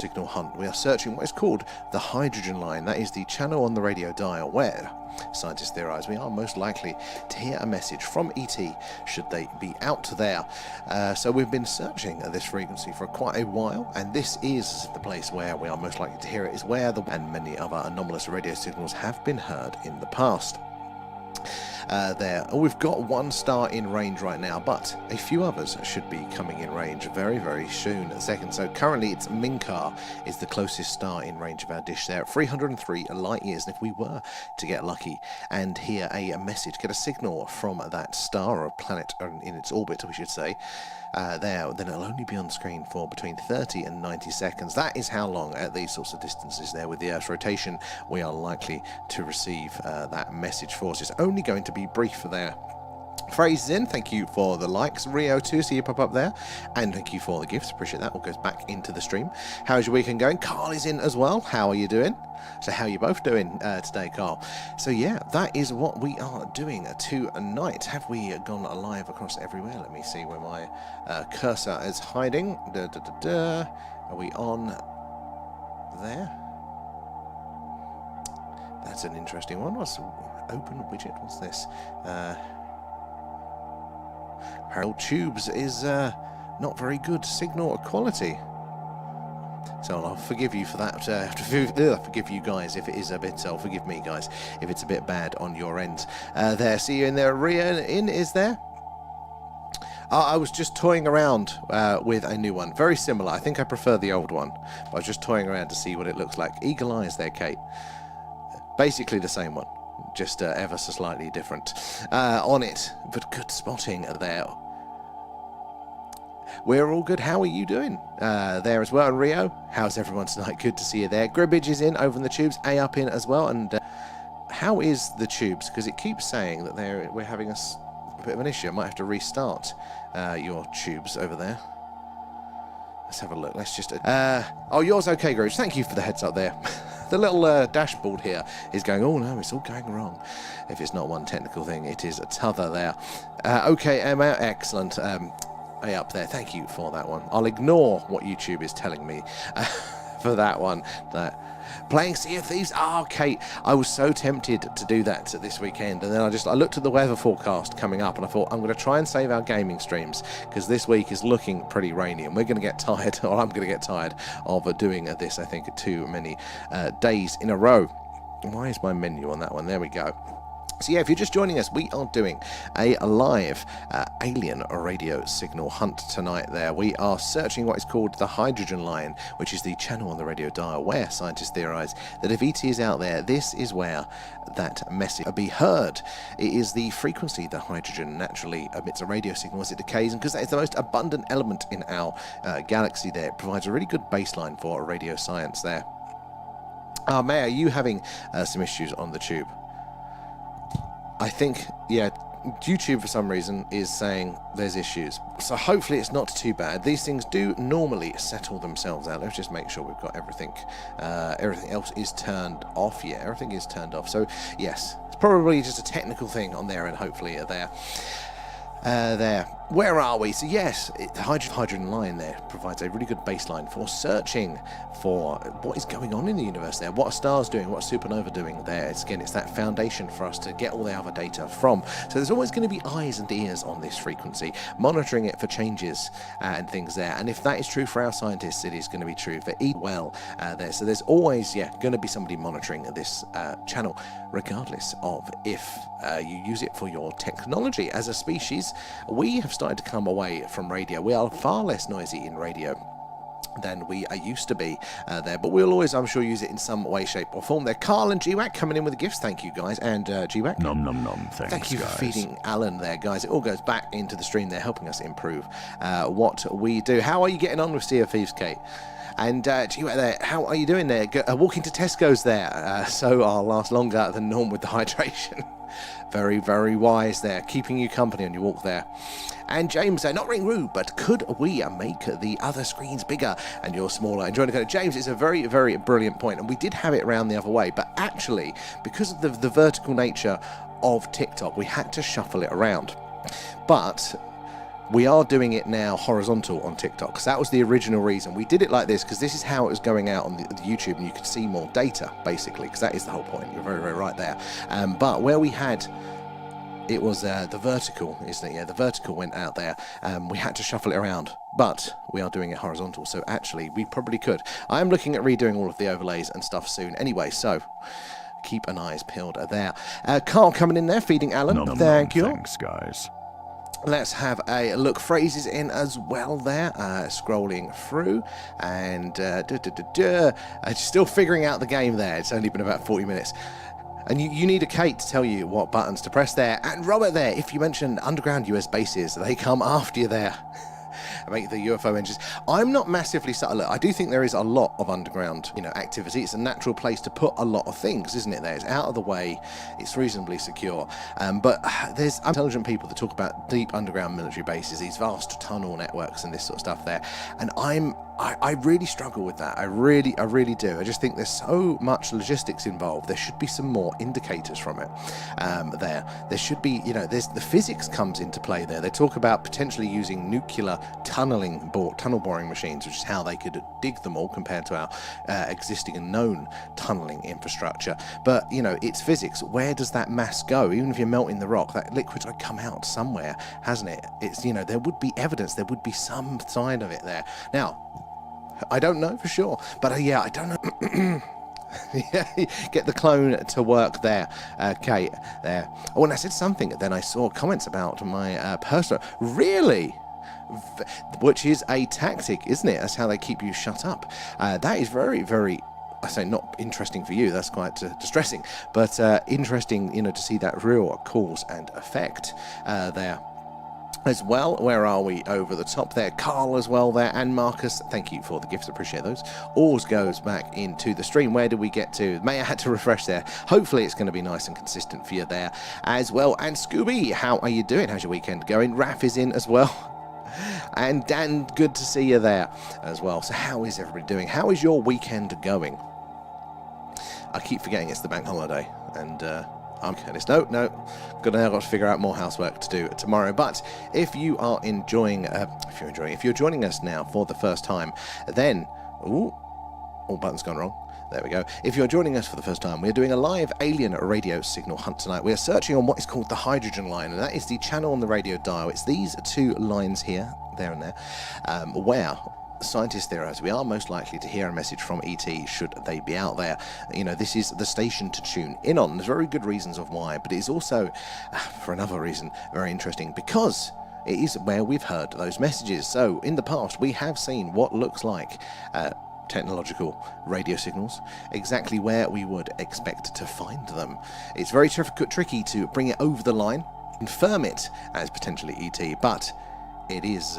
signal hunt. We are searching what is called the hydrogen line. That is the channel on the radio dial where scientists theorize we are most likely to hear a message from ET should they be out there. So we've been searching at this frequency for quite a while, and this is the place where we are most likely to hear it, is where and many other anomalous radio signals have been heard in the past. We've got one star in range right now, but a few others should be coming in range very, very soon. So currently it's Minkar is the closest star in range of our dish there at 303 light years. And if we were to get lucky and hear a message, get a signal from that star or planet in its orbit, we should say, then it'll only be on screen for between 30 and 90 seconds. That is how long at these sorts of distances there with the Earth's rotation we are likely to receive that message for us. It's only going to be brief there. Phrases in, thank you for the likes. Rio too, see you pop up there, and thank you for the gifts, appreciate that. All goes back into the stream. How's your weekend going? Carl is in as well. How are you doing? So how are you both doing today, Carl? So yeah, that is what we are doing tonight. Have we gone live across everywhere? Let me see where my cursor is hiding. Are we on there? That's an interesting one. What's open widget? What's this? Parallel tubes is not very good signal quality. So I'll forgive you for that. Forgive you guys if it is a bit. Forgive me, guys, if it's a bit bad on your end. There, see you in there. Ria in is there. I was just toying around with a new one, very similar. I think I prefer the old one, but I was just toying around to see what it looks like. Eagle eyes there, Kate. Basically the same one, just ever so slightly different on it, but good spotting there. We're all good. How are you doing there as well? And Rio, how's everyone tonight? Good to see you there. Gribbage is in over in the tubes. A up in as well. And how is the tubes? Because it keeps saying that we're having a bit of an issue. I might have to restart your tubes over there. Let's have a look. Let's just... oh, yours okay, Gribbage. Thank you for the heads up there. The little dashboard here is going, oh no, it's all going wrong. If it's not one technical thing, it is a t'other there. Okay, Emma, excellent. A up there, thank you for that one. I'll ignore what YouTube is telling me for that one. Playing Sea of Thieves? Oh, Kate, I was so tempted to do that this weekend, and then I looked at the weather forecast coming up, and I thought I'm going to try and save our gaming streams because this week is looking pretty rainy, and we're going to get tired, or I'm going to get tired of doing this. I think too many days in a row. Why is my menu on that one? There we go. So yeah, if you're just joining us, we are doing a live alien radio signal hunt tonight there. We are searching what is called the hydrogen line, which is the channel on the radio dial where scientists theorize that if ET is out there, this is where that message will be heard. It is the frequency that hydrogen naturally emits a radio signal as it decays, and because that is the most abundant element in our galaxy there, it provides a really good baseline for radio science there. May, are you having some issues on the tube? I think, yeah, YouTube for some reason is saying there's issues. So hopefully it's not too bad. These things do normally settle themselves out. Let's just make sure we've got everything. Everything else is turned off. Yeah, everything is turned off. So yes, it's probably just a technical thing on there, and hopefully there. Where are we? So yes, the hydrogen line there provides a really good baseline for searching for what is going on in the universe there, what are stars doing, what's supernova doing there. It's that foundation for us to get all the other data from. So there's always going to be eyes and ears on this frequency, monitoring it for changes and things there. And if that is true for our scientists, it is going to be true for well there. So there's always, going to be somebody monitoring this channel, regardless of if you use it for your technology. As a species, we have started to come away from radio. We are far less noisy in radio than we used to be there, but we'll always, I'm sure, use it in some way, shape or form there. Carl and GWAC coming in with the gifts. Thank you, guys. And GWAC, nom nom nom. Thanks, thank you guys. for feeding Alan there, guys. It all goes back into the stream there, helping us improve what we do. How are you getting on with Sea of Thieves, Kate? And GWAC there, how are you doing there? Walking to Tesco's there, so I'll last longer than normal with the hydration. Very, very wise there, keeping you company on your walk there. And James, not being rude, but could we make the other screens bigger and you're smaller? Enjoying the code. James, it's a very, very brilliant point, and we did have it around the other way, but actually, because of the vertical nature of TikTok, we had to shuffle it around. But we are doing it now horizontal on TikTok, because that was the original reason. We did it like this because this is how it was going out on the YouTube, and you could see more data, basically, because that is the whole point. You're very, very right there. But where we had... It was the vertical, isn't it? Yeah, the vertical went out there. We had to shuffle it around, but we are doing it horizontal, so actually we probably could. I am looking at redoing all of the overlays and stuff soon anyway, so keep an eyes peeled there. Carl coming in there, feeding Alan. Thank you. Thanks, guys. Let's have a look. Phrases in as well there, scrolling through, and still figuring out the game there. It's only been about 40 minutes. And you need a Kate to tell you what buttons to press there. And Robert there, if you mention underground US bases, they come after you there. Make the UFO engines. I'm not massively subtle. Look, I do think there is a lot of underground, activity. It's a natural place to put a lot of things, isn't it? There, it's out of the way. It's reasonably secure. But there's intelligent people that talk about deep underground military bases, these vast tunnel networks, and this sort of stuff there. And I really struggle with that. I really do. I just think there's so much logistics involved. There should be some more indicators from it. There should be, there's the physics comes into play there. They talk about potentially using nuclear tunnel boring machines, which is how they could dig them all compared to our existing and known tunneling infrastructure. But it's physics. Where does that mass go? Even if you're melting the rock, that liquid's got to come out somewhere, hasn't it? It's there would be evidence. There would be some sign of it there. Now, I don't know for sure, but I don't know. Get the clone to work there, Kate. There. Oh, and I said something. Then I saw comments about my personal. Really? Which is a tactic, isn't it? That's how they keep you shut up. That is very, very. I say not interesting for you. That's quite distressing, but interesting. To see that real cause and effect there. As well, where are we over the top there? Carl as well there, and Marcus, thank you for the gifts, appreciate those. Alls goes back into the stream. Where did we get to? May I had to refresh there. Hopefully it's going to be nice and consistent for you there as well. And Scooby, how are you doing? How's your weekend going? Raph is in as well. And Dan, good to see you there as well. So how is everybody doing? How is your weekend going? I keep forgetting it's the bank holiday, and I'm careless. No, I've got to figure out more housework to do tomorrow. But if you are enjoying, if you're joining us now for the first time, then, all buttons gone wrong. There we go. If you're joining us for the first time, we're doing a live alien radio signal hunt tonight. We're searching on what is called the hydrogen line, and that is the channel on the radio dial. It's these two lines here, there and there, where scientists theorize we are most likely to hear a message from ET should they be out there. This is the station to tune in on. There's very good reasons of why, but it's also, for another reason, very interesting because it is where we've heard those messages. So in the past, we have seen what looks like technological radio signals, exactly where we would expect to find them. It's very tricky to bring it over the line, confirm it as potentially ET, but it is,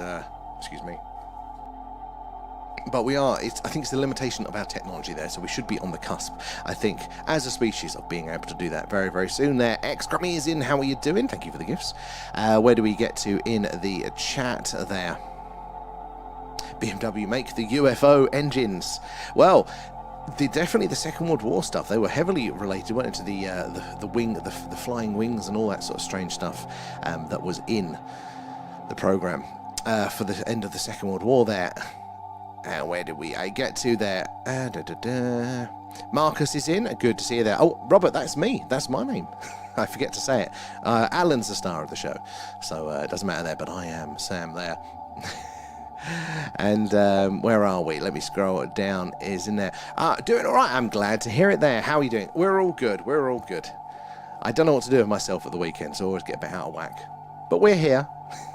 but we are, I think it's the limitation of our technology there, so we should be on the cusp, I think, as a species of being able to do that very, very soon there. X-Grummy is in, how are you doing? Thank you for the gifts. Where do we get to in the chat there? BMW make the UFO engines. Well, definitely the Second World War stuff. They were heavily related, weren't it, to the flying wings and all that sort of strange stuff that was in the program for the end of the Second World War there. Where did we get to there? Marcus is in. Good to see you there. Oh, Robert, that's me. That's my name. I forget to say it. Alan's the star of the show, so it doesn't matter there, but I am Sam there. And where are we? Let me scroll down. Is in there. Doing all right. I'm glad to hear it there. How are you doing? We're all good. We're all good. I don't know what to do with myself at the weekend, so I always get a bit out of whack. But we're here.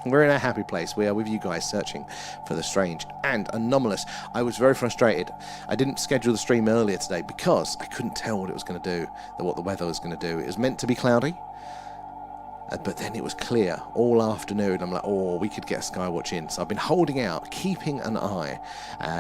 We're in a happy place. We are with you guys searching for the strange and anomalous. I was very frustrated. I didn't schedule the stream earlier today because I couldn't tell what it was going to do, what the weather was going to do. It was meant to be cloudy. But then it was clear all afternoon. I'm like, we could get a skywatch in. So I've been holding out, keeping an eye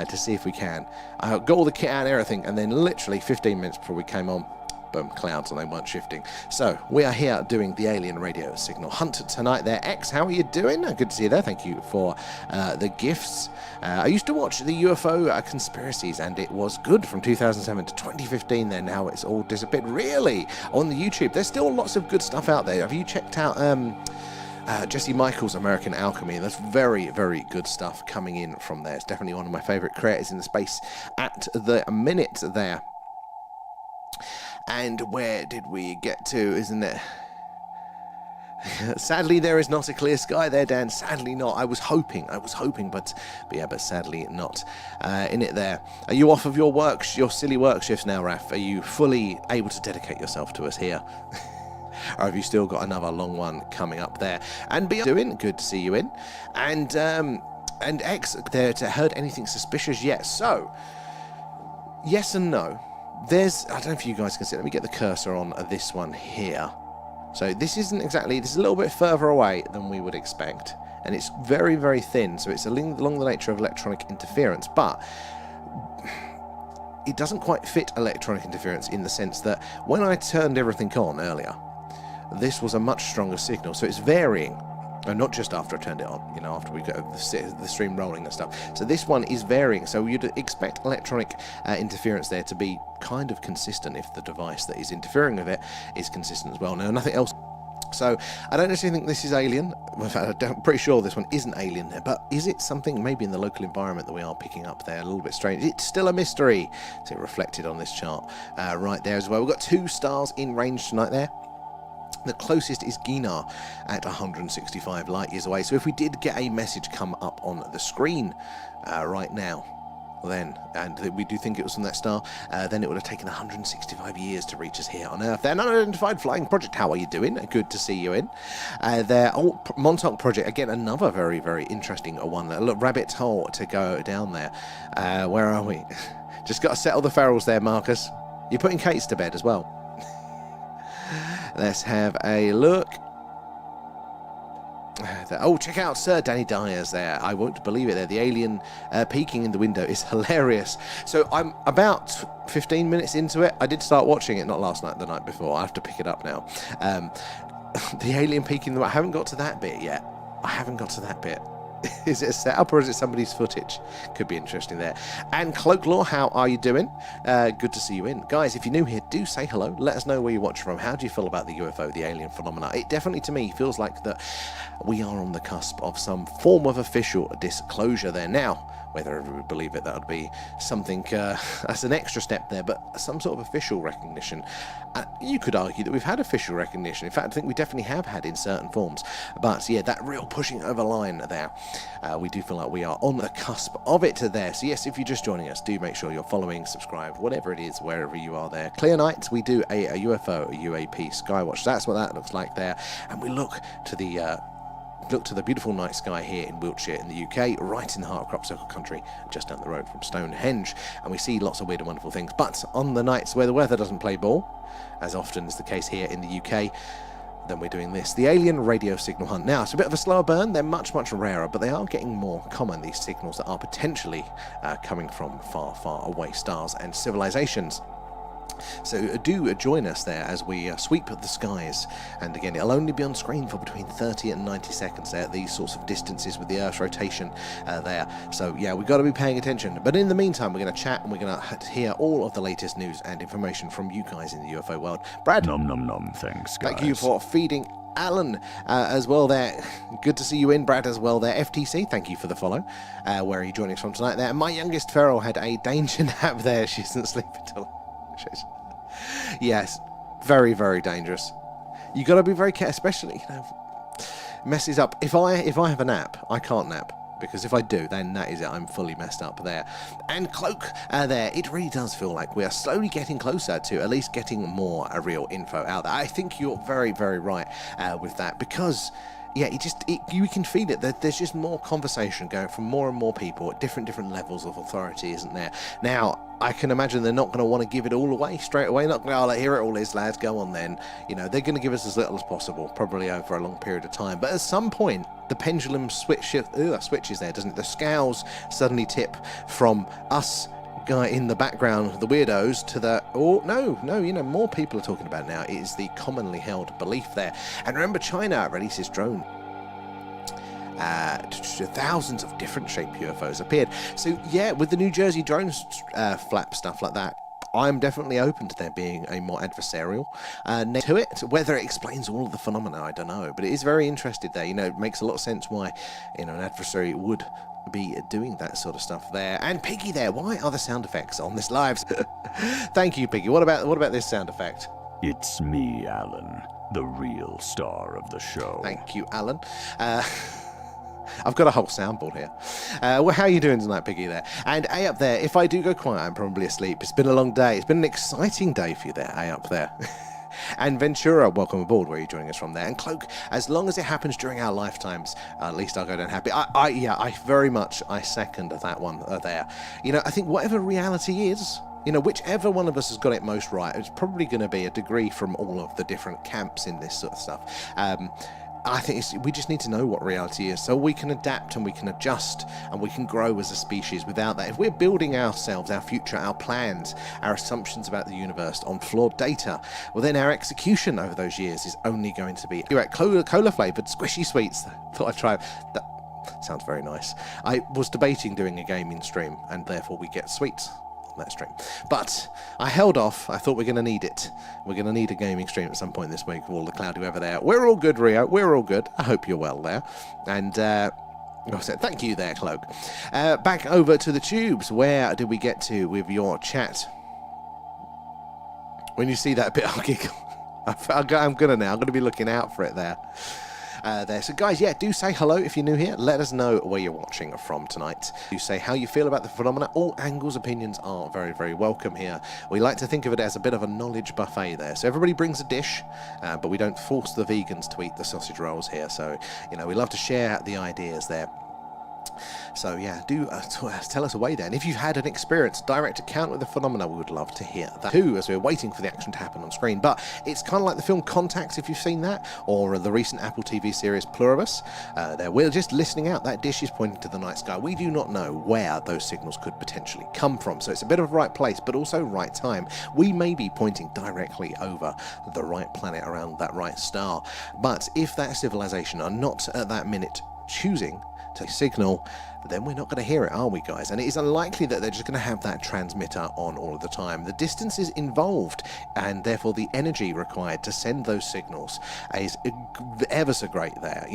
to see if we can. I got all the kit out and everything, and then literally 15 minutes before we came on, boom, clouds, and they weren't shifting. So we are here doing the alien radio signal hunt tonight there. X, how are you doing? Good to see you there. Thank you for the gifts. I used to watch the UFO conspiracies, and it was good from 2007 to 2015 there. Now it's all disappeared. Really? On the YouTube, there's still lots of good stuff out there. Have you checked out Jesse Michael's American Alchemy. That's very, very good stuff coming in from there. It's definitely one of my favourite creators in the space at the minute there. And where did we get to, isn't it? Sadly, there is not a clear sky there, Dan. Sadly not. I was hoping, but yeah, but sadly not. In it there. Are you off of your silly work shifts now, Raf? Are you fully able to dedicate yourself to us here? Or have you still got another long one coming up there? And be doing, good to see you in. And X, there to heard anything suspicious yet? So, yes and no. I don't know if you guys can see. Let me get the cursor on this one here. So this isn't exactly, this is a little bit further away than we would expect, and it's very, very thin, so it's along the nature of electronic interference, but it doesn't quite fit electronic interference in the sense that when I turned everything on earlier, this was a much stronger signal, so it's varying. And not just after I turned it on, after we got the stream rolling and stuff. So this one is varying, so you'd expect electronic interference there to be kind of consistent if the device that is interfering with it is consistent as well. Now, nothing else. So I don't necessarily think this is alien. In fact, I'm pretty sure this one isn't alien there, but is it something maybe in the local environment that we are picking up there? A little bit strange. It's still a mystery. So it reflected on this chart right there as well. We've got 2 stars in range tonight there. The closest is Ginar at 165 light years away. So if we did get a message come up on the screen right now, then, and we do think it was from that star, then it would have taken 165 years to reach us here on Earth. They're an unidentified flying project. How are you doing? Good to see you in. Their Montauk project, again, another very, very interesting one. Look, rabbit hole to go down there. Where are we? Just got to settle the ferals there, Marcus. You're putting Kate's to bed as well. Let's have a look. Oh, check out Sir Danny Dyer's there. I won't believe it there. The alien peeking in the window is hilarious. So I'm about 15 minutes into it. I did start watching it, not last night, the night before. I have to pick it up now. The alien peeking I haven't got to that bit yet. Is it a setup or is it somebody's footage? Could be interesting there. And Cloaklaw, how are you doing? Good to see you in. Guys, if you're new here, do say hello. Let us know where you're watching from. How do you feel about the UFO, the alien phenomena? It definitely, to me, feels like that we are on the cusp of some form of official disclosure there. Now, whether everyone would believe it, that would be something, that's an extra step there, but some sort of official recognition. You could argue that we've had official recognition. In fact, I think we definitely have had in certain forms. But yeah, that real pushing over line there, we do feel like we are on the cusp of it there. So yes, if you're just joining us, do make sure you're following, subscribe, whatever it is, wherever you are there. Clear nights, we do a UFO, a UAP skywatch. That's what that looks like there. And we look to the beautiful night sky here in Wiltshire in the UK, right in the heart of crop circle country, just down the road from Stonehenge, and we see lots of weird and wonderful things. But on the nights where the weather doesn't play ball, as often is the case here in the UK, then we're doing this, the alien radio signal hunt. Now, it's a bit of a slower burn. They're much, much rarer, but they are getting more common, these signals that are potentially coming from far, far away stars and civilizations. So do join us there as we sweep the skies, and again, it'll only be on screen for between 30 and 90 seconds there at these sorts of distances with the Earth's rotation there. So yeah, we've got to be paying attention. But in the meantime, we're going to chat and we're going to hear all of the latest news and information from you guys in the UFO world. Brad, nom nom nom, thanks guys. Thank you for feeding Alan as well there. Good to see you in, Brad, as well there. FTC, thank you for the follow. Where are you joining us from tonight there? And my youngest feral had a danger nap there. She isn't sleeping till... Yes, very, very dangerous. You got to be very careful, especially, messes up. If I have a nap, I can't nap, because if I do, then that is it. I'm fully messed up there. And Cloak there, it really does feel like we are slowly getting closer to at least getting more real info out there. I think you're very, very right with that, because yeah, you can feel it. There's just more conversation going from more and more people at different levels of authority, isn't there? Now, I can imagine they're not going to want to give it all away straight away. Not going to, here it all is, lads, go on then. They're going to give us as little as possible, probably over a long period of time. But at some point, the pendulum switches there, doesn't it? The scales suddenly tip from us guy in the background, the weirdos, to the, oh, no, more people are talking about it now. It is the commonly held belief there. And remember, China releases drone. Thousands of different shaped UFOs appeared. So yeah, with the New Jersey drones flap stuff like that, I'm definitely open to there being a more adversarial to it. Whether it explains all of the phenomena, I don't know, but it is very interested there. It makes a lot of sense why an adversary would be doing that sort of stuff there. And Piggy there, why are the sound effects on this live? Thank you, Piggy. What about this sound effect? It's me, Alan, the real star of the show. Thank you, Alan. I've got a whole soundboard here. Well, how are you doing tonight, Piggy there? And A up there, if I do go quiet, I'm probably asleep. It's been a long day. It's been an exciting day for you there, A up there. And Ventura, welcome aboard. Where are you joining us from there? And Cloak, as long as it happens during our lifetimes, at least I'll go down happy. I very much second that one there. I think whatever reality is, whichever one of us has got it most right, it's probably going to be a degree from all of the different camps in this sort of stuff. I think we just need to know what reality is so we can adapt and we can adjust and we can grow as a species without that. If we're building ourselves, our future, our plans, our assumptions about the universe on flawed data, well then our execution over those years is only going to be cola flavoured squishy sweets. Thought I'd try that. Sounds very nice. I was debating doing a gaming stream and therefore we get sweets that stream, but I held off. I thought we're going to need it. We're going to need a gaming stream at some point this week with all the cloudy weather there. We're all good, Rio. We're all good. I hope you're well there. And thank you there, Cloak. Back over to the tubes. Where did we get to with your chat? When you see that bit, I'll giggle. I'm going to be looking out for it there. So guys, do say hello if you're new here. Let us know where you're watching from tonight. Do say how you feel about the phenomena. All angles, opinions are very, very welcome here. We like to think of it as a bit of a knowledge buffet there. So everybody brings a dish, but we don't force the vegans to eat the sausage rolls here. So, we love to share the ideas there. So do tell us away then. If you've had an experience, direct account with the phenomena, we would love to hear that too, as we're waiting for the action to happen on screen. But it's kind of like the film Contacts, if you've seen that, or the recent Apple TV series Pluribus. We're just listening out. That dish is pointing to the night sky. We do not know where those signals could potentially come from. So it's a bit of a right place, but also right time. We may be pointing directly over the right planet around that right star. But if that civilization are not at that minute choosing to signal, then we're not going to hear it, are we, guys? And it is unlikely that they're just going to have that transmitter on all of the time. The distances involved and therefore the energy required to send those signals is ever so great there.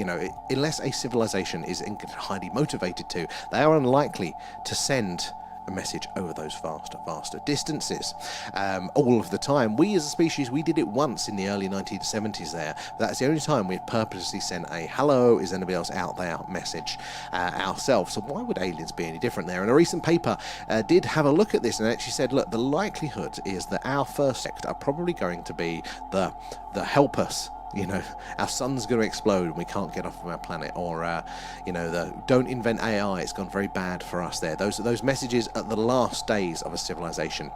Unless a civilization is highly motivated to, they are unlikely to send a message over those vaster distances all of the time. We as a species, we did it once in the early 1970s there. That's the only time we've purposely sent a hello, is anybody else out there message ourselves. So why would aliens be any different there? And a recent paper did have a look at this and actually said, look, the likelihood is that our first sect are probably going to be the help us. Our sun's going to explode and we can't get off of our planet, or the don't invent AI, it's gone very bad for us there. Those messages at the last days of a civilization,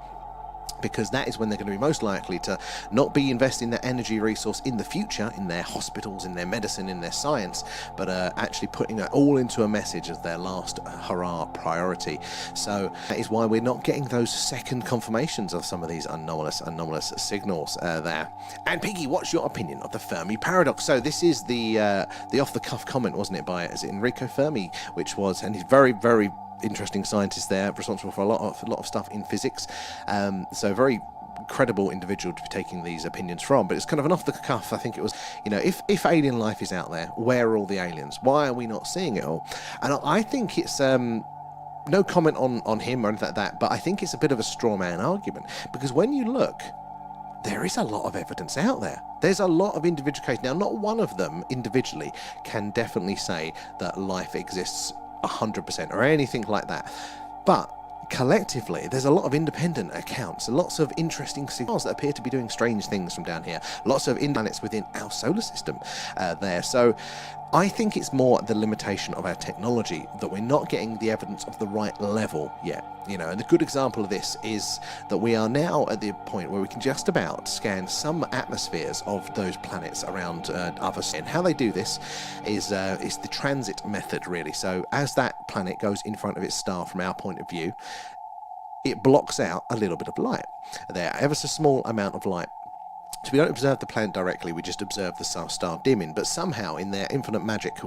because that is when they're going to be most likely to not be investing their energy resource in the future, in their hospitals, in their medicine, in their science, but actually putting it all into a message as their last hurrah priority. So that is why we're not getting those second confirmations of some of these anomalous signals there. And Piggy, what's your opinion of the Fermi paradox? So this is the off-the-cuff comment, wasn't it, by Enrico Fermi, and he's very, very interesting scientist there, responsible for a lot of stuff in physics. So very credible individual to be taking these opinions from. But it's kind of an off the cuff. I think it was, if alien life is out there, where are all the aliens? Why are we not seeing it all? And I think it's no comment on him or anything like that, but I think it's a bit of a straw man argument, because when you look, there is a lot of evidence out there. There's a lot of individual cases. Now, not one of them individually can definitely say that life exists 100% or anything like that, but collectively there's a lot of independent accounts and lots of interesting signals that appear to be doing strange things from down here, lots of planets within our solar system there. So I think it's more the limitation of our technology that we're not getting the evidence of the right level yet. And the good example of this is that we are now at the point where we can just about scan some atmospheres of those planets around others. And how they do this is the transit method, really. So as that planet goes in front of its star from our point of view, it blocks out a little bit of light there, ever so small amount of light, So we don't observe the planet directly, we just observe the star dimming. But somehow, in their infinite magic,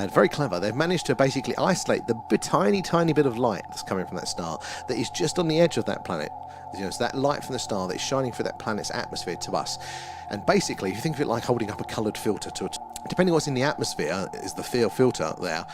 very clever, they've managed to basically isolate the tiny bit of light that's coming from that star that is just on the edge of that planet. You know, it's that light from the star that is shining through that planet's atmosphere to us. And basically, if you think of it like holding up a coloured filter to it, depending on what's in the atmosphere, is the filter there.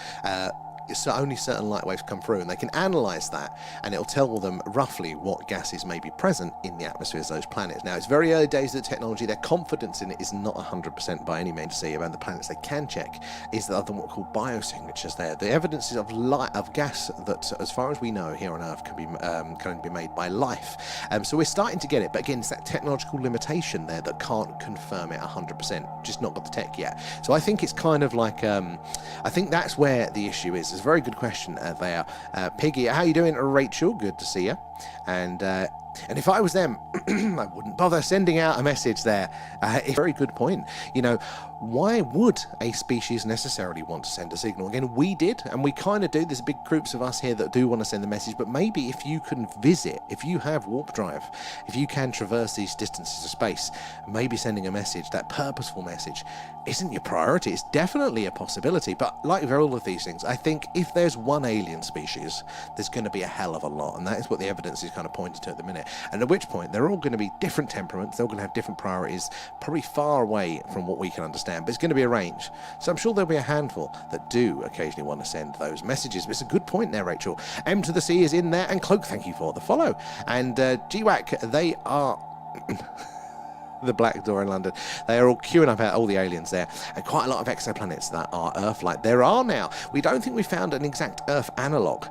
So only certain light waves come through, and they can analyse that, and it'll tell them roughly what gases may be present in the atmospheres of those planets. Now, it's very early days of the technology. Their confidence in it is not 100% by any means. See, around the planets they can check is the other what we call biosignatures there. The evidence is of gas that, as far as we know, here on Earth can be made by life. So we're starting to get it, but again, it's that technological limitation there that can't confirm it 100%. Just not got the tech yet. So I think it's kind of like, I think that's where the issue is. It's a very good question there. Piggy, how you doing? Rachel, good to see you. And if I was them, I wouldn't bother sending out a message there. It's a very good point. You know, why would a species necessarily want to send a signal? Again, we did, and we kind of do. There's big groups of us here that do want to send the message, but maybe if you can visit, if you have warp drive, if you can traverse these distances of space, maybe sending a message, that purposeful message, isn't your priority. It's definitely a possibility, but like with all of these things, I think if there's one alien species, there's going to be a hell of a lot, and that is what the evidence is kind of pointing to at the minute. And at which point, they're all going to be different temperaments, they're all going to have different priorities, probably far away from what we can understand, but it's going to be a range. So I'm sure there'll be a handful that do occasionally want to send those messages. But it's a good point there, Rachel. M to the C is in there, and Cloak, thank you for the follow. And GWAC, they are... the Black Door in London. They are all queuing up out all the aliens there, and quite a lot of exoplanets that are Earth-like. There are now. We don't think we found an exact Earth analogue,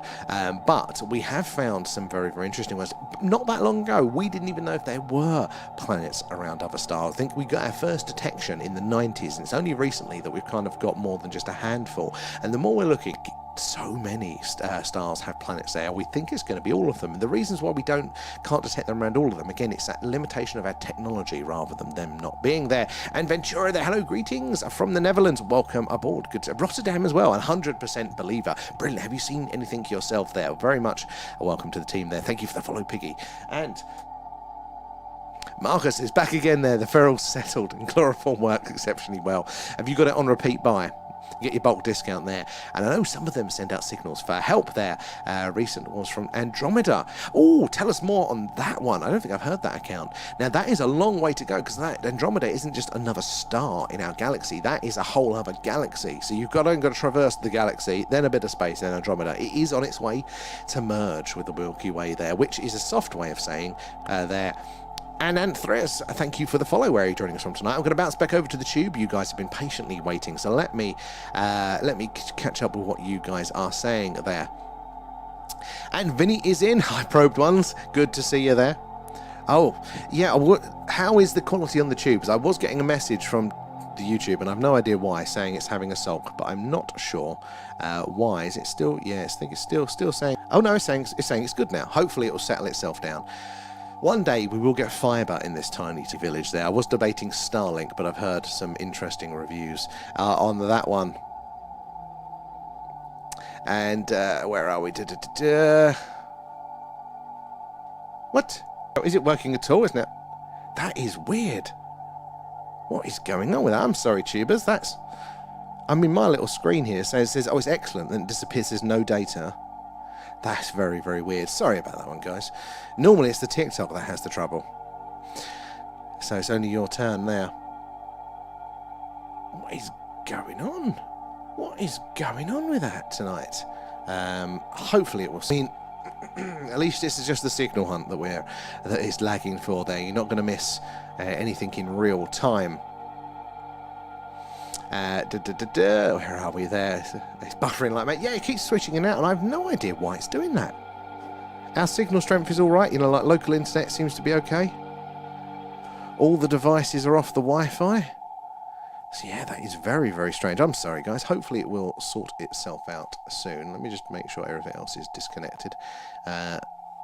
but we have found some very, very interesting ones. Not that long ago, we didn't even know if there were planets around other stars. I think we got our first detection in the 90s, and it's only recently that we've kind of got more than just a handful. And the more we're looking, so many stars have planets there. We think it's going to be all of them. And the reasons why we can't detect them around all of them, again, it's that limitation of our technology rather than them not being there. And Ventura there, hello, greetings from the Netherlands. Welcome aboard. Good to Rotterdam as well, 100% believer. Brilliant. Have you seen anything yourself there? Very much welcome to the team there. Thank you for the follow, Piggy. And Marcus is back again there. The ferals settled and chloroform works exceptionally well. Have you got it on repeat buy? Get your bulk discount there. And I know some of them send out signals for help there. Recent was from Andromeda. Oh, tell us more on that one. I don't think I've heard that account. Now, that is a long way to go, because that Andromeda isn't just another star in our galaxy. That is a whole other galaxy. So you've got to traverse the galaxy, then a bit of space, then Andromeda. It is on its way to merge with the Milky Way there, which is a soft way of saying there. And Anthreus, thank you for the follow. Where are you joining us from tonight? I'm going to bounce back over to the tube. You guys have been patiently waiting, so let me catch up with what you guys are saying there. And Vinny is in. Hi, Probed Ones. Good to see you there. Oh, yeah. How is the quality on the tubes? I was getting a message from the YouTube, and I've no idea why, saying it's having a sulk, but I'm not sure why. Is it still? Yes, I think it's still saying. Oh no, it's saying it's good now. Hopefully, it will settle itself down. One day we will get fibre in this tiny village there. I was debating Starlink, but I've heard some interesting reviews on that one. And where are we? What? Oh, is it working at all? Isn't it? That is weird. What is going on with that? I'm sorry, tubers. I mean, my little screen here says, oh, it's excellent, then it disappears. There's no data. That's very, very weird. Sorry about that one, guys. Normally it's the TikTok that has the trouble. So it's only your turn there. What is going on? What is going on with that tonight? Hopefully it will. I mean, at least this is just the signal hunt that is lagging for there. You're not going to miss anything in real time. Where are we there? It's buffering like, mate. Yeah, it keeps switching in and out, and I have no idea why it's doing that. Our signal strength is all right. You know, like local internet seems to be okay. All the devices are off the Wi-Fi. So yeah, that is very, very strange. I'm sorry, guys. Hopefully it will sort itself out soon. Let me just make sure everything else is disconnected.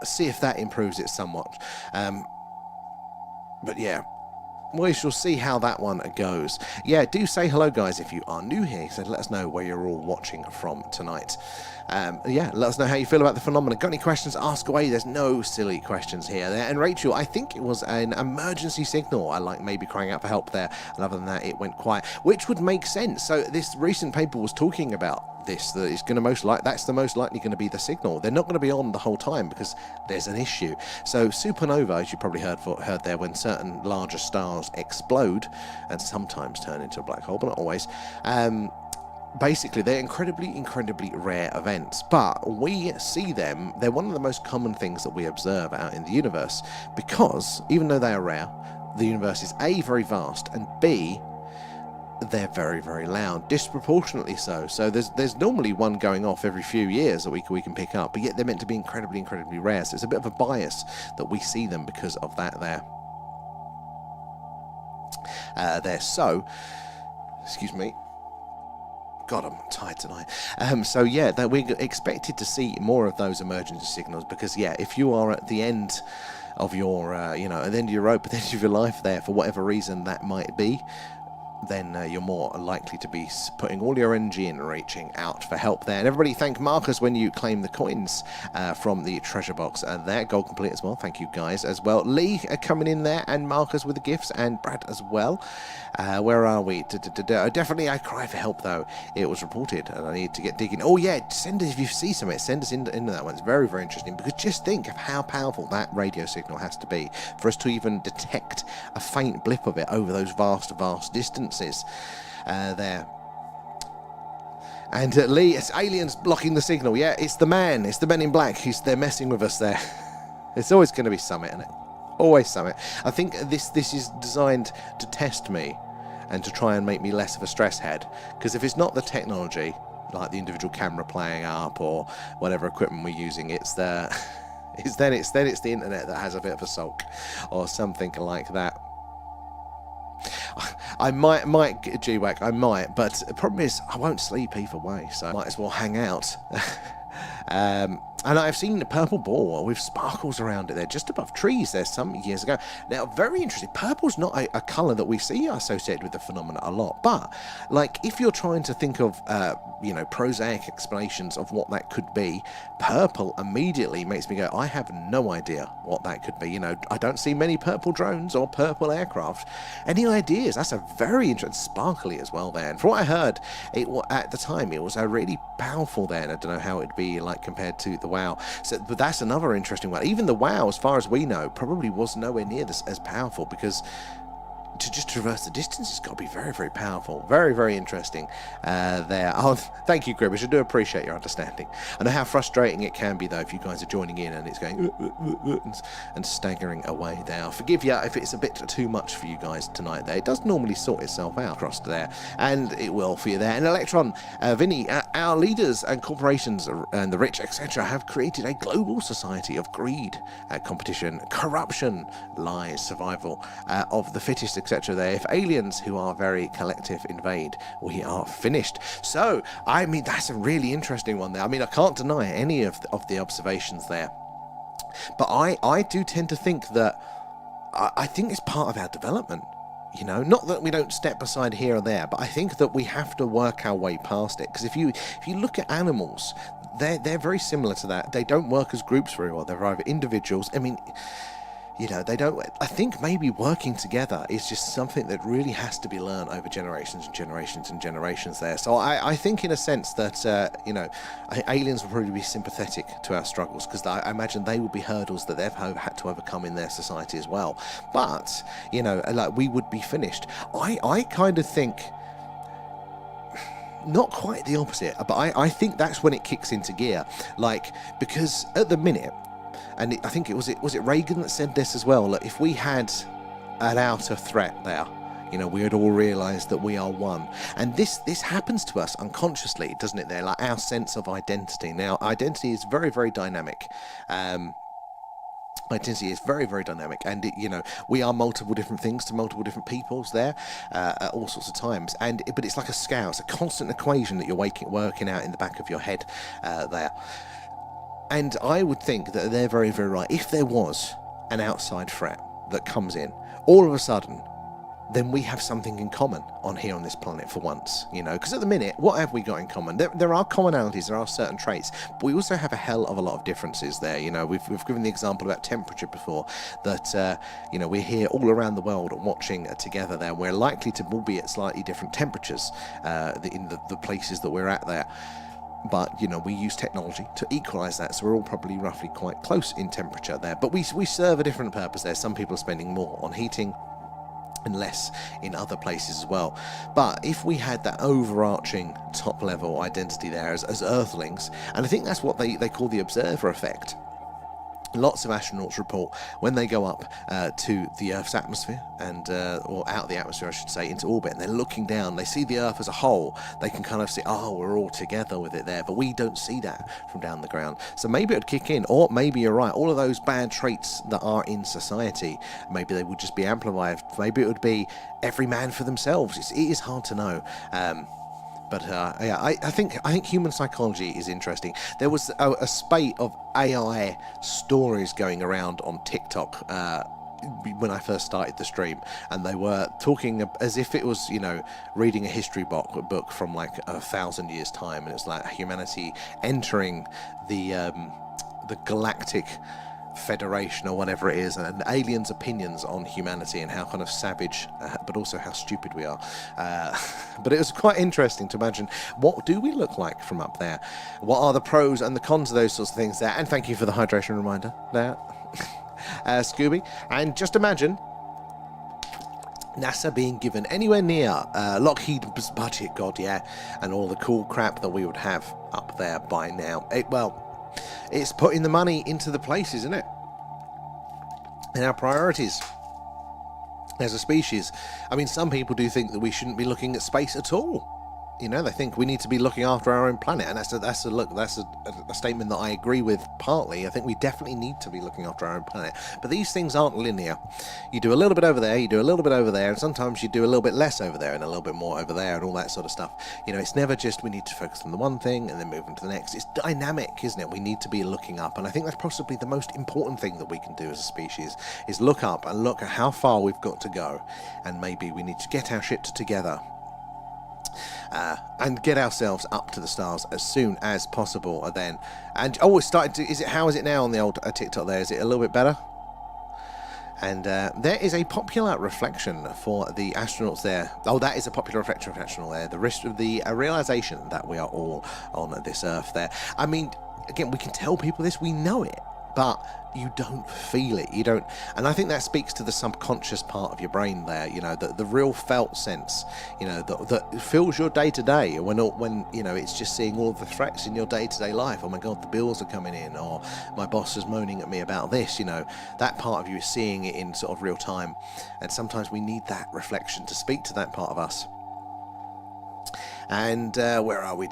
See if that improves it somewhat. But yeah. we shall see how that one goes. Yeah, do say hello, guys, if you are new here. So let us know where you're all watching from tonight. Yeah, let us know how you feel about the phenomenon. Got any questions? Ask away. There's no silly questions here. And Rachel, I think it was an emergency signal. I like maybe crying out for help there. And other than that, it went quiet, which would make sense. So this recent paper was talking about this, that it's going to that's the most likely going to be the signal. They're not going to be on the whole time because there's an issue. So supernova, as you probably heard there, when certain larger stars explode and sometimes turn into a black hole, but not always. Basically, they're incredibly rare events, but we see them. They're one of the most common things that we observe out in the universe, because even though they are rare, the universe is A, very vast, and B, they're very loud, disproportionately so. So there's normally one going off every few years that we can pick up, but yet they're meant to be incredibly rare. So it's a bit of a bias that we see them because of that there. So, excuse me. God, I'm tired tonight. So yeah, that we're expected to see more of those emergency signals, because yeah, if you are at the end of your, at the end of your rope, at the end of your life there, for whatever reason that might be, then you're more likely to be putting all your energy in, reaching out for help there. And everybody thank Marcus when you claim the coins from the treasure box there. Gold complete as well. Thank you guys as well. Lee coming in there, and Marcus with the gifts, and Brad as well. Where are we? Definitely I cry for help though. It was reported and I need to get digging. Oh yeah, send us if you see something. Send us into that one. It's very interesting, because just think of how powerful that radio signal has to be for us to even detect a faint blip of it over those vast distances. There. And Lee, it's aliens blocking the signal. Yeah, it's the man. It's the men in black. They're messing with us there. It's always going to be something, isn't it? Always something. I think this is designed to test me and to try and make me less of a stress head. Because if it's not the technology, like the individual camera playing up or whatever equipment we're using, it's the it's the internet that has a bit of a sulk or something like that. I might G-Wack, I might, but the problem is I won't sleep either way, so I might as well hang out. And I've seen the purple ball with sparkles around it there, just above trees there some years ago. Now, very interesting. Purple's not a colour that we see associated with the phenomena a lot, but like if you're trying to think of, prosaic explanations of what that could be, purple immediately makes me go, I have no idea what that could be. I don't see many purple drones or purple aircraft. Any ideas? That's a very interesting, sparkly as well there. And from what I heard, at the time, it was a really powerful there, and I don't know how it'd be like compared to the WoW. So, but that's another interesting one. Even the WoW, as far as we know, probably was nowhere near this as powerful, because to just traverse the distance has got to be very powerful. Very interesting there. Oh, thank you, Gribbish. I do appreciate your understanding. I know how frustrating it can be, though, if you guys are joining in and it's going and staggering away there. I'll forgive you if it's a bit too much for you guys tonight there. It does normally sort itself out across there, and it will for you there. And Electron, Vinny, our leaders and corporations and the rich, etc., have created a global society of greed, competition, corruption, lies, survival of the fittest, etc. there. If aliens who are very collective invade, we are finished. So, I mean, that's a really interesting one there. I mean, I can't deny any of the observations there. But I do tend to think that, I think it's part of our development. Not that we don't step aside here or there, but I think that we have to work our way past it. Because if you look at animals, they're very similar to that. They don't work as groups very well. They're either individuals. I mean, they don't. I think maybe working together is just something that really has to be learned over generations and generations there. So I think in a sense that, aliens will probably be sympathetic to our struggles, because I imagine they will be hurdles that they've had to overcome in their society as well. But, like we would be finished. I kind of think, not quite the opposite, but I think that's when it kicks into gear. Like, because at the minute, and I think was it Reagan that said this as well, that if we had an outer threat there, we had all realised that we are one. And this happens to us unconsciously, doesn't it there? Like our sense of identity. Now, identity is very dynamic. Identity is very dynamic, and we are multiple different things to multiple different peoples there at all sorts of times. But it's like a scale. It's a constant equation that you're working out in the back of your head there. And I would think that they're very right. If there was an outside threat that comes in, all of a sudden, then we have something in common on here on this planet for once, you know, because at the minute, what have we got in common? There are commonalities, there are certain traits, but we also have a hell of a lot of differences there. You know, we've given the example about temperature before, that, you know, we're here all around the world watching together there. We're likely to all be at slightly different temperatures in the places that we're at there. But, you know, we use technology to equalise that, so we're all probably roughly quite close in temperature there. But we serve a different purpose there. Some people are spending more on heating and less in other places as well. But if we had that overarching top level identity there as Earthlings, and I think that's what they call the observer effect. Lots of astronauts report when they go up to the Earth's atmosphere, and or out of the atmosphere I should say, into orbit, and they're looking down, they see the Earth as a whole. They can kind of see, oh, we're all together with it there, but we don't see that from down the ground. So maybe it would kick in, or maybe you're right, all of those bad traits that are in society, maybe they would just be amplified. Maybe it would be every man for themselves. It is hard to know. But yeah, I think human psychology is interesting. There was a spate of AI stories going around on TikTok when I first started the stream, and they were talking as if it was, you know, reading a history book from like 1,000 years time, and it's like humanity entering the galactic Federation or whatever it is, and aliens' opinions on humanity and how kind of savage but also how stupid we are. But it was quite interesting to imagine, what do we look like from up there? What are the pros and the cons of those sorts of things there? And thank you for the hydration reminder there, Scooby. And just imagine NASA being given anywhere near Lockheed's budget, God, yeah, and all the cool crap that we would have up there by now. It's putting the money into the places, isn't it? And our priorities as a species. I mean, some people do think that we shouldn't be looking at space at all. You know, they think we need to be looking after our own planet, and that's a statement that I agree with partly. I think we definitely need to be looking after our own planet, but these things aren't linear. You do a little bit over there, you do a little bit over there, and sometimes you do a little bit less over there and a little bit more over there and all that sort of stuff. You know, it's never just we need to focus on the one thing and then move on to the next. It's dynamic, isn't it? We need to be looking up, and I think that's possibly the most important thing that we can do as a species, is look up and look at how far we've got to go, and maybe we need to get our shit together and get ourselves up to the stars as soon as possible. Then, and it's started to. How is it now on the old TikTok? There, is it a little bit better? And there is a popular reflection for the astronauts there. Oh, that is a popular reflection for astronauts there. The risk of the realization that we are all on this Earth there. I mean, again, we can tell people this, we know it, but you don't feel it. You don't, and I think that speaks to the subconscious part of your brain there. You know, the real felt sense. You know, that fills your day to day. When you know, it's just seeing all of the threats in your day to day life. Oh my God, the bills are coming in, or my boss is moaning at me about this. You know, that part of you is seeing it in sort of real time, and sometimes we need that reflection to speak to that part of us. And where are we?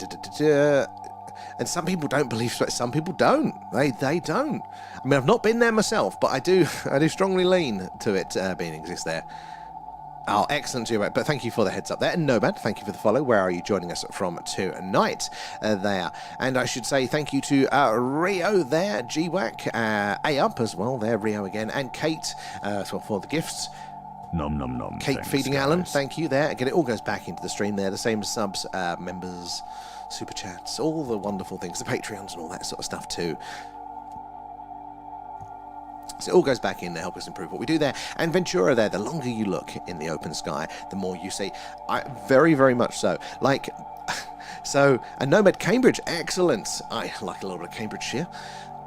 And some people don't believe, some people don't. They don't. I mean, I've not been there myself, but I do strongly lean to it being exist there. Oh, excellent, Gio. But thank you for the heads up there. And Nomad, thank you for the follow. Where are you joining us from tonight there? And I should say thank you to Rio there, GWAC, A-Up as well there, Rio again, and Kate for the gifts. Nom nom nom. Kate Thanks, feeding guys. Alan, thank you there. Again, it all goes back into the stream there. The same as subs, members, super chats, all the wonderful things, the Patreons and all that sort of stuff too. So it all goes back in to help us improve what we do there. And Ventura there, the longer you look in the open sky, the more you see. Very, very much so. Like, so, a Nomad Cambridge, excellent. I like a little bit of Cambridgeshire.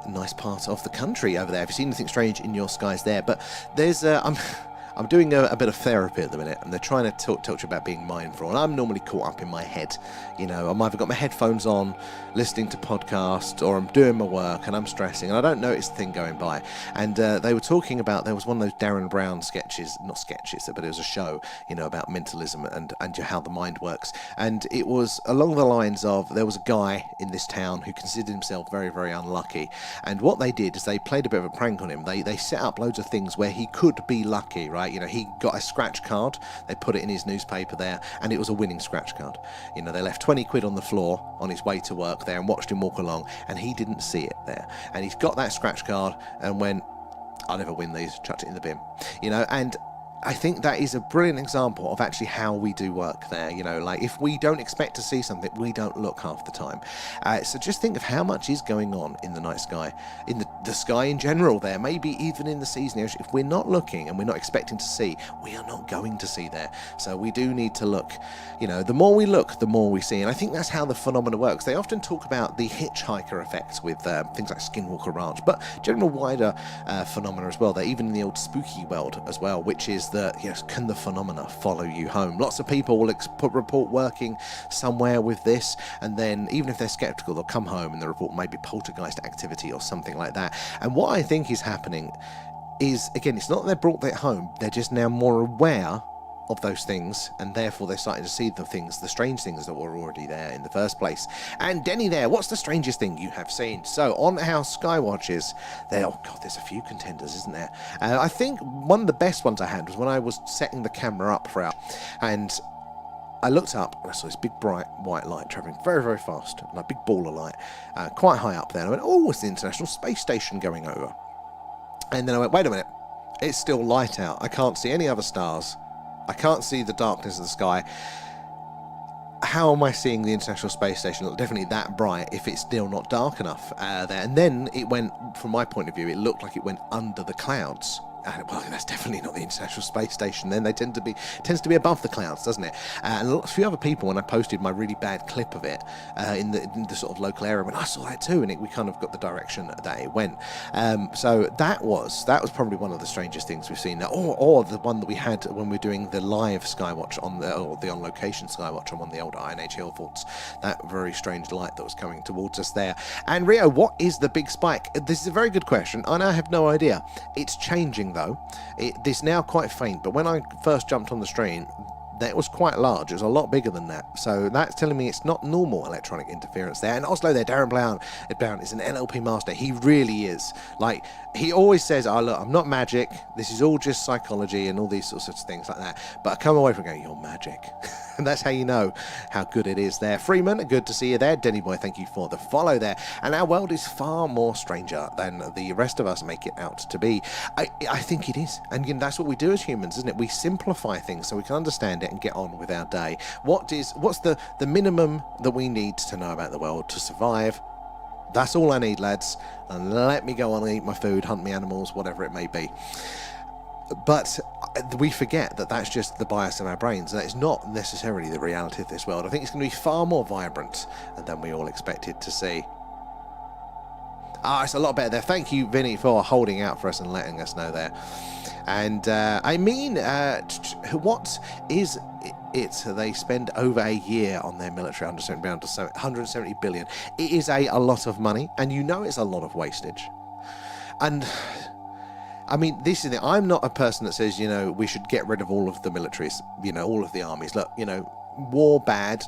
Nice part of the country over there. Have you seen anything strange in your skies there? But there's, I'm doing a bit of therapy at the minute, and they're trying to talk to you about being mindful, and I'm normally caught up in my head. You know, I'm either got my headphones on, listening to podcasts, or I'm doing my work, and I'm stressing, and I don't notice the thing going by. And they were talking about, there was one of those Darren Brown sketches, not sketches, but it was a show, you know, about mentalism and how the mind works. And it was along the lines of, there was a guy in this town who considered himself very, very unlucky. And what they did is they played a bit of a prank on him. They set up loads of things where he could be lucky, right? You know, he got a scratch card, they put it in his newspaper there, and it was a winning scratch card. You know, they left 20 quid on the floor on his way to work there and watched him walk along, and he didn't see it there. And he's got that scratch card and went, I'll never win these, chucked it in the bin. You know, and I think that is a brilliant example of actually how we do work there. You know, like if we don't expect to see something, we don't look half the time. So just think of how much is going on in the night sky, in the sky in general there, maybe even in the seas and the ocean. If we're not looking and we're not expecting to see, we are not going to see there. So we do need to look. You know, the more we look, the more we see. And I think that's how the phenomena works. They often talk about the hitchhiker effect with things like Skinwalker Ranch, but general wider phenomena as well. They're even in the old spooky world as well, which is that, yes, can the phenomena follow you home? Lots of people will report working somewhere with this, and then even if they're skeptical, they'll come home and they'll report maybe poltergeist activity or something like that. And what I think is happening is, again, it's not that they brought that home, they're just now more aware of those things, and therefore they're starting to see the strange things that were already there in the first place. And Denny there, what's the strangest thing you have seen? So on our skywatches there, oh god, there's a few contenders, isn't there? I think one of the best ones I had was when I was setting the camera up for and I looked up and I saw this big bright white light travelling very, very fast, like a big ball of light, quite high up there. And I went, oh, it's the International Space Station going over. And then I went, wait a minute, it's still light out. I can't see any other stars. I can't see the darkness of the sky. How am I seeing the International Space Station look definitely that bright if it's still not dark enough there? And then it went, from my point of view, it looked like it went under the clouds. Well, that's definitely not the International Space Station. Then tends to be above the clouds, doesn't it? And a few other people, when I posted my really bad clip of it in the sort of local area, went, I saw that too, and we kind of got the direction that it went. So that was probably one of the strangest things we've seen. Or the one that we had when we were doing the live Skywatch or the on location Skywatch on one of the old Iron Age hill forts. That very strange light that was coming towards us there. And Rio, what is the big spike? This is a very good question, and I have no idea. It's changing though. It's now quite faint, but when I first jumped on the stream, that was quite large. It was a lot bigger than that. So that's telling me it's not normal electronic interference there. And Oslo there, Darren Brown is an NLP master. He really is. Like, he always says, oh, look, I'm not magic. This is all just psychology and all these sorts of things like that. But I come away from going, you're magic. And that's how you know how good it is there. Freeman, good to see you there. Denny Boy, thank you for the follow there. And our world is far more stranger than the rest of us make it out to be. I think it is. And again, that's what we do as humans, isn't it? We simplify things so we can understand it and get on with our day. What's the minimum that we need to know about the world to survive? That's all I need, lads. And let me go on and eat my food, hunt me animals, whatever it may be. But we forget that that's just the bias of our brains. That is not necessarily the reality of this world. I think it's going to be far more vibrant than we all expected to see. It's a lot better there. Thank you, Vinny, for holding out for us and letting us know there. And I mean, what is it? They spend over a year on their military, 170 billion. It is a lot of money, and you know it's a lot of wastage. And I mean, this is I'm not a person that says, you know, we should get rid of all of the militaries, you know, all of the armies. Look, you know, war bad.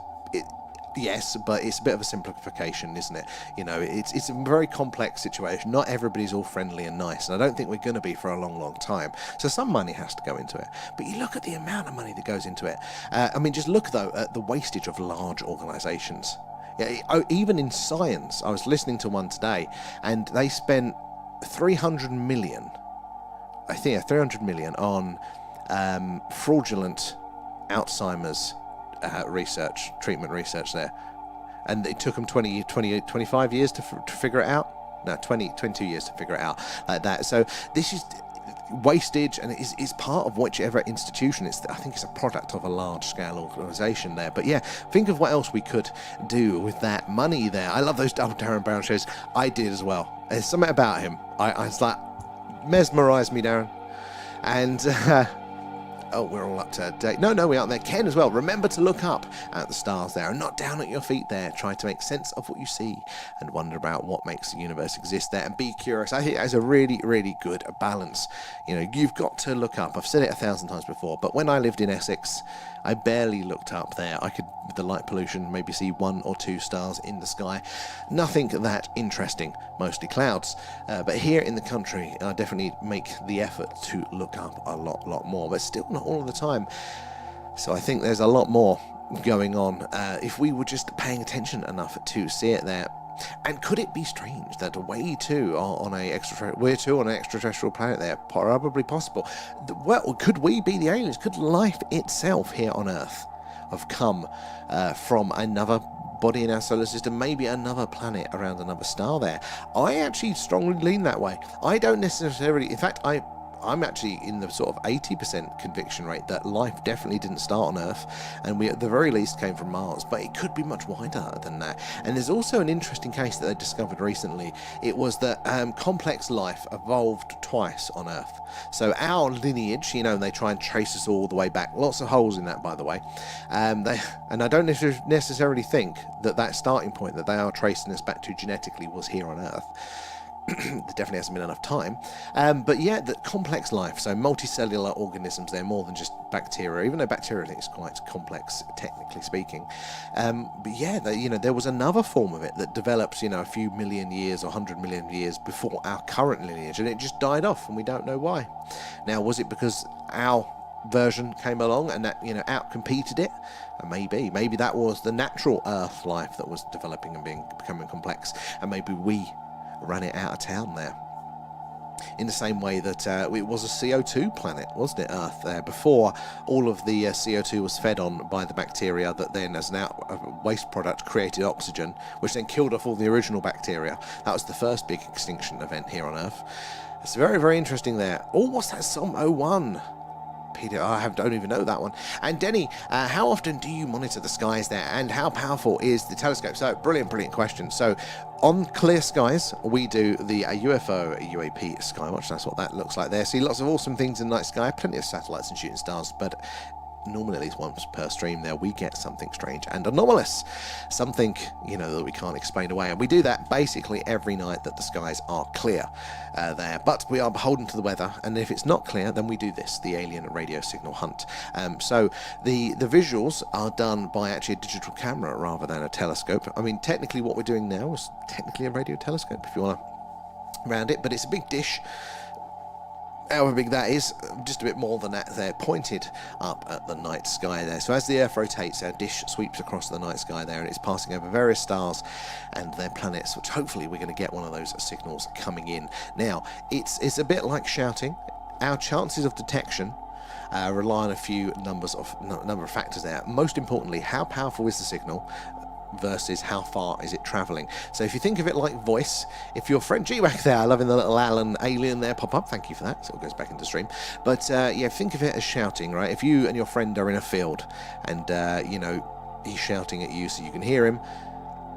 Yes, but it's a bit of a simplification, isn't it? You know, it's a very complex situation. Not everybody's all friendly and nice, and I don't think we're going to be for a long, long time. So some money has to go into it. But you look at the amount of money that goes into it. I mean, just look, though, at the wastage of large organisations. Yeah, even in science, I was listening to one today, and they spent 300 million, I think, 300 million on fraudulent Alzheimer's treatment research there, and it took them 25 years to figure it out. No, 22 years to figure it out like that. So this is wastage, and it is part of whichever institution. I think it's a product of a large-scale organisation there. But yeah, think of what else we could do with that money there. I love those Darren Brown shows. I did as well. There's something about him. I was like, mesmerised me, Darren. And oh, we're all up to date. No, we aren't there. Ken as well. Remember to look up at the stars there and not down at your feet there. Try to make sense of what you see and wonder about what makes the universe exist there, and be curious. I think that's a really, really good balance. You know, you've got to look up. I've said it 1,000 times before, but when I lived in Essex, I barely looked up there. I could, with the light pollution, maybe see 1 or 2 stars in the sky. Nothing that interesting, mostly clouds. But here in the country, I definitely make the effort to look up a lot more, but still not all of the time. So I think there's a lot more going on if we were just paying attention enough to see it there. And could it be strange that we're too on an extraterrestrial planet there? Probably possible. Well, could we be the aliens? Could life itself here on Earth have come from another body in our solar system, maybe another planet around another star there? I actually strongly lean that way. I don't necessarily, in fact, I'm actually in the sort of 80% conviction rate that life definitely didn't start on Earth, and we at the very least came from Mars, but it could be much wider than that. And there's also an interesting case that they discovered recently. It was that complex life evolved twice on Earth. So our lineage, you know, they try and trace us all the way back. Lots of holes in that, by the way. And I don't necessarily think that starting point that they are tracing us back to genetically was here on Earth. There definitely hasn't been enough time. But yeah, the complex life, so multicellular organisms, they're more than just bacteria, even though bacteria I think is quite complex, technically speaking. But yeah, there was another form of it that developed, a few million years or 100 million years before our current lineage, and it just died off, and we don't know why. Now, was it because our version came along and that, outcompeted it? Maybe that was the natural Earth life that was developing and becoming complex, and maybe we ran it out of town there. In the same way that it was a CO2 planet, wasn't it, Earth, there? Before all of the CO2 was fed on by the bacteria that then, as a waste product, created oxygen, which then killed off all the original bacteria. That was the first big extinction event here on Earth. It's very, very interesting there. Oh, what's that? Som 01. Peter, I don't even know that one. And Denny, how often do you monitor the skies there, and how powerful is the telescope? So, brilliant question. So, on clear skies, we do the UFO UAP skywatch. That's what that looks like there. See lots of awesome things in the night sky, plenty of satellites and shooting stars, but normally at least once per stream there we get something strange and anomalous, something that we can't explain away, and we do that basically every night that the skies are clear there. But we are beholden to the weather, and if it's not clear, then we do this, the alien radio signal hunt. So the visuals are done by actually a digital camera rather than a telescope. I mean, technically what we're doing now is technically a radio telescope if you want to round it, but it's a big dish. However big that is, just a bit more than that there, pointed up at the night sky there. So as the Earth rotates, our dish sweeps across the night sky there, and it's passing over various stars and their planets, which hopefully we're going to get one of those signals coming in. Now, it's a bit like shouting. Our chances of detection rely on a number of factors there. Most importantly, how powerful is the signal versus how far is it travelling. So if you think of it like voice, if your friend G-Wack there, loving the little Alan alien there pop up, thank you for that, so it goes back into stream. But yeah, think of it as shouting, right? If you and your friend are in a field and he's shouting at you so you can hear him,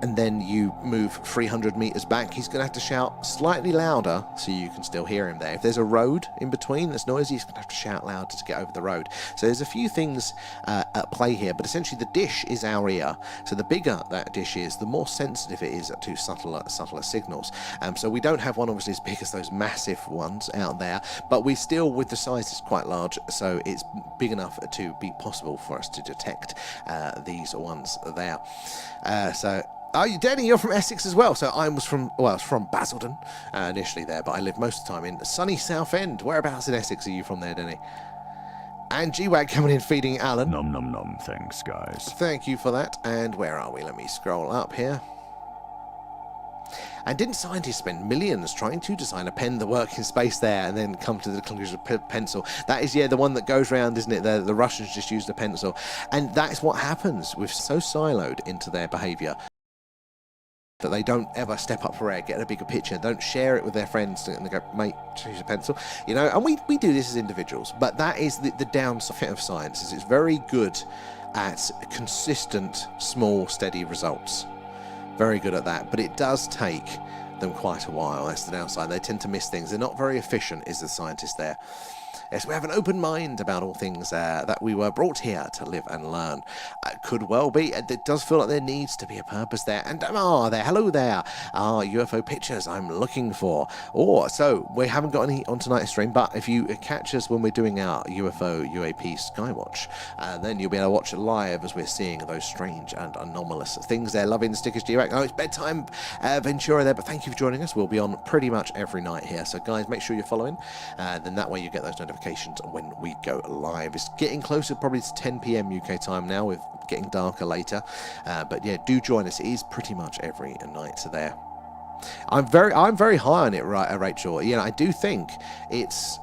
and then you move 300 meters back, he's going to have to shout slightly louder so you can still hear him there. If there's a road in between that's noisy, he's going to have to shout louder to get over the road. So there's a few things at play here, but essentially the dish is our ear. So the bigger that dish is, the more sensitive it is to subtler signals. So we don't have one obviously as big as those massive ones out there, but we still, with the size, it's quite large, so it's big enough to be possible for us to detect these ones there. Oh, Denny, you're from Essex as well. So I was from Basildon initially there, but I lived most of the time in sunny Southend. Whereabouts in Essex are you from there, Denny? And G-Wag coming in feeding Alan. Nom nom nom, thanks guys. Thank you for that. And where are we? Let me scroll up here. And didn't scientists spend millions trying to design a pen that works in space there and then come to the conclusion of pencil? That is, the one that goes round, isn't it? The Russians just used a pencil. And that's what happens. We're so siloed into their behaviour that they don't ever step up for air, get a bigger picture, don't share it with their friends, and they go, mate, choose a pencil, and we do this as individuals, but that is the downside of science, is it's very good at consistent, small, steady results. Very good at that, but it does take them quite a while. That's the downside. They tend to miss things. They're not very efficient, is the scientist there. Yes, we have an open mind about all things that we were brought here to live and learn. Could well be. It does feel like there needs to be a purpose there. And hello there. UFO pictures I'm looking for. So we haven't got any on tonight's stream, but if you catch us when we're doing our UFO UAP Skywatch, then you'll be able to watch it live as we're seeing those strange and anomalous things there. Loving the stickers, G-Rack. Oh, it's bedtime, Ventura there, but thank you for joining us. We'll be on pretty much every night here. So guys, make sure you're following. Then that way you get those notifications when we go live. It's getting closer probably to 10 p.m. UK time now, with getting darker later. But yeah, do join us. It is pretty much every night there. I'm very high on it, right, Rachel. You know, I do think it's,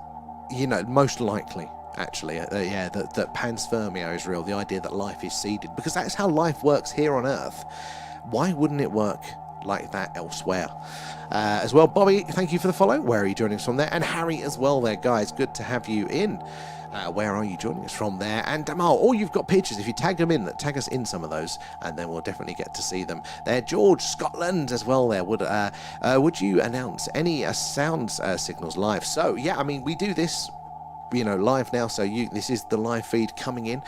you know, most likely, actually, that panspermia is real. The idea that life is seeded, because that's how life works here on Earth. Why wouldn't it work like that elsewhere? As well, Bobby, thank you for the follow. Where are you joining us from there? And Harry as well there, guys. Good to have you in. Where are you joining us from there? And Damal, or you've got pictures. If you tag us in some of those, and then we'll definitely get to see them. There, George, Scotland as well there. Would you announce any sound signals live? So, yeah, I mean, we do this, you know, live now. So this is the live feed coming in.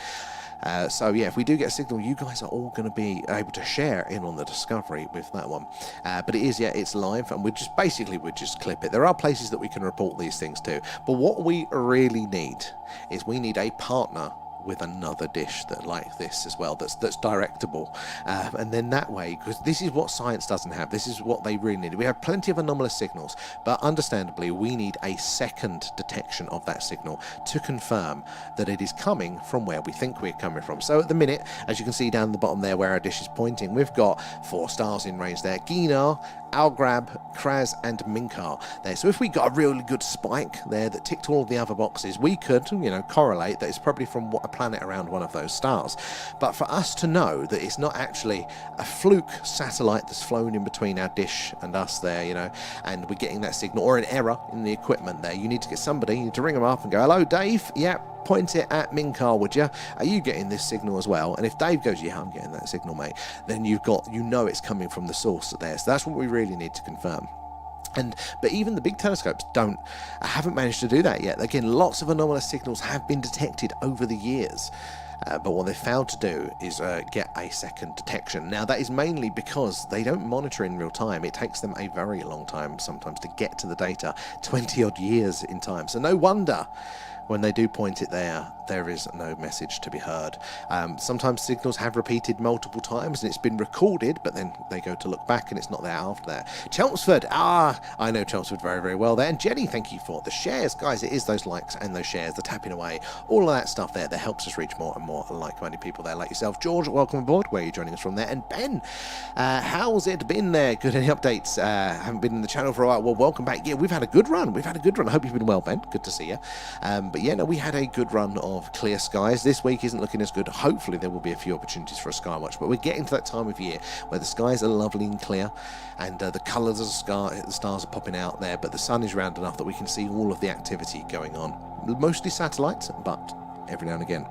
So yeah, if we do get a signal, you guys are all going to be able to share in on the discovery with that one. But it is, yeah, it's live, and we just clip it. There are places that we can report these things to, but what we really need is we need a partner with another dish that like this as well, that's directable, and then that way, because this is what science doesn't have, this is what they really need. We have plenty of anomalous signals, but understandably we need a second detection of that signal to confirm that it is coming from where we think we're coming from. So at the minute, as you can see down the bottom there where our dish is pointing, we've got 4 stars in range there: Ginar, Algrab, Kraz and Minkar there. So if we got a really good spike there that ticked all of the other boxes, we could, you know, correlate that it's probably from a planet around one of those stars. But for us to know that it's not actually a fluke satellite that's flown in between our dish and us there, you know, and we're getting that signal, or an error in the equipment there, you need to get somebody, you need to ring them up and go, hello Dave, yeah, point it at Minkar, would you? Are you getting this signal as well? And if Dave goes, yeah, I'm getting that signal, mate, then you know it's coming from the source there. So that's what we really need to confirm. But even the big telescopes haven't managed to do that yet. Again, lots of anomalous signals have been detected over the years. But what they've failed to do is get a second detection. Now, that is mainly because they don't monitor in real time. It takes them a very long time sometimes to get to the data, 20-odd years in time. So no wonder when they do point it there is no message to be heard. Sometimes signals have repeated multiple times and it's been recorded, but then they go to look back and it's not there after that. Chelmsford, I know Chelmsford very, very well there. And Jenny, thank you for the shares. Guys, it is those likes and those shares, the tapping away, all of that stuff there that helps us reach more and more like-minded people there like yourself. George, welcome aboard. Where are you joining us from there? And Ben, how's it been there? Good, any updates? Haven't been in the channel for a while. Well, welcome back. Yeah, we've had a good run. I hope you've been well, Ben. Good to see you. But yeah, no, we had a good run of clear skies. This week isn't looking as good. Hopefully there will be a few opportunities for a sky watch, but we're getting to that time of year where the skies are lovely and clear, and the colours of the stars are popping out there, but the sun is round enough that we can see all of the activity going on. Mostly satellites, but every now and again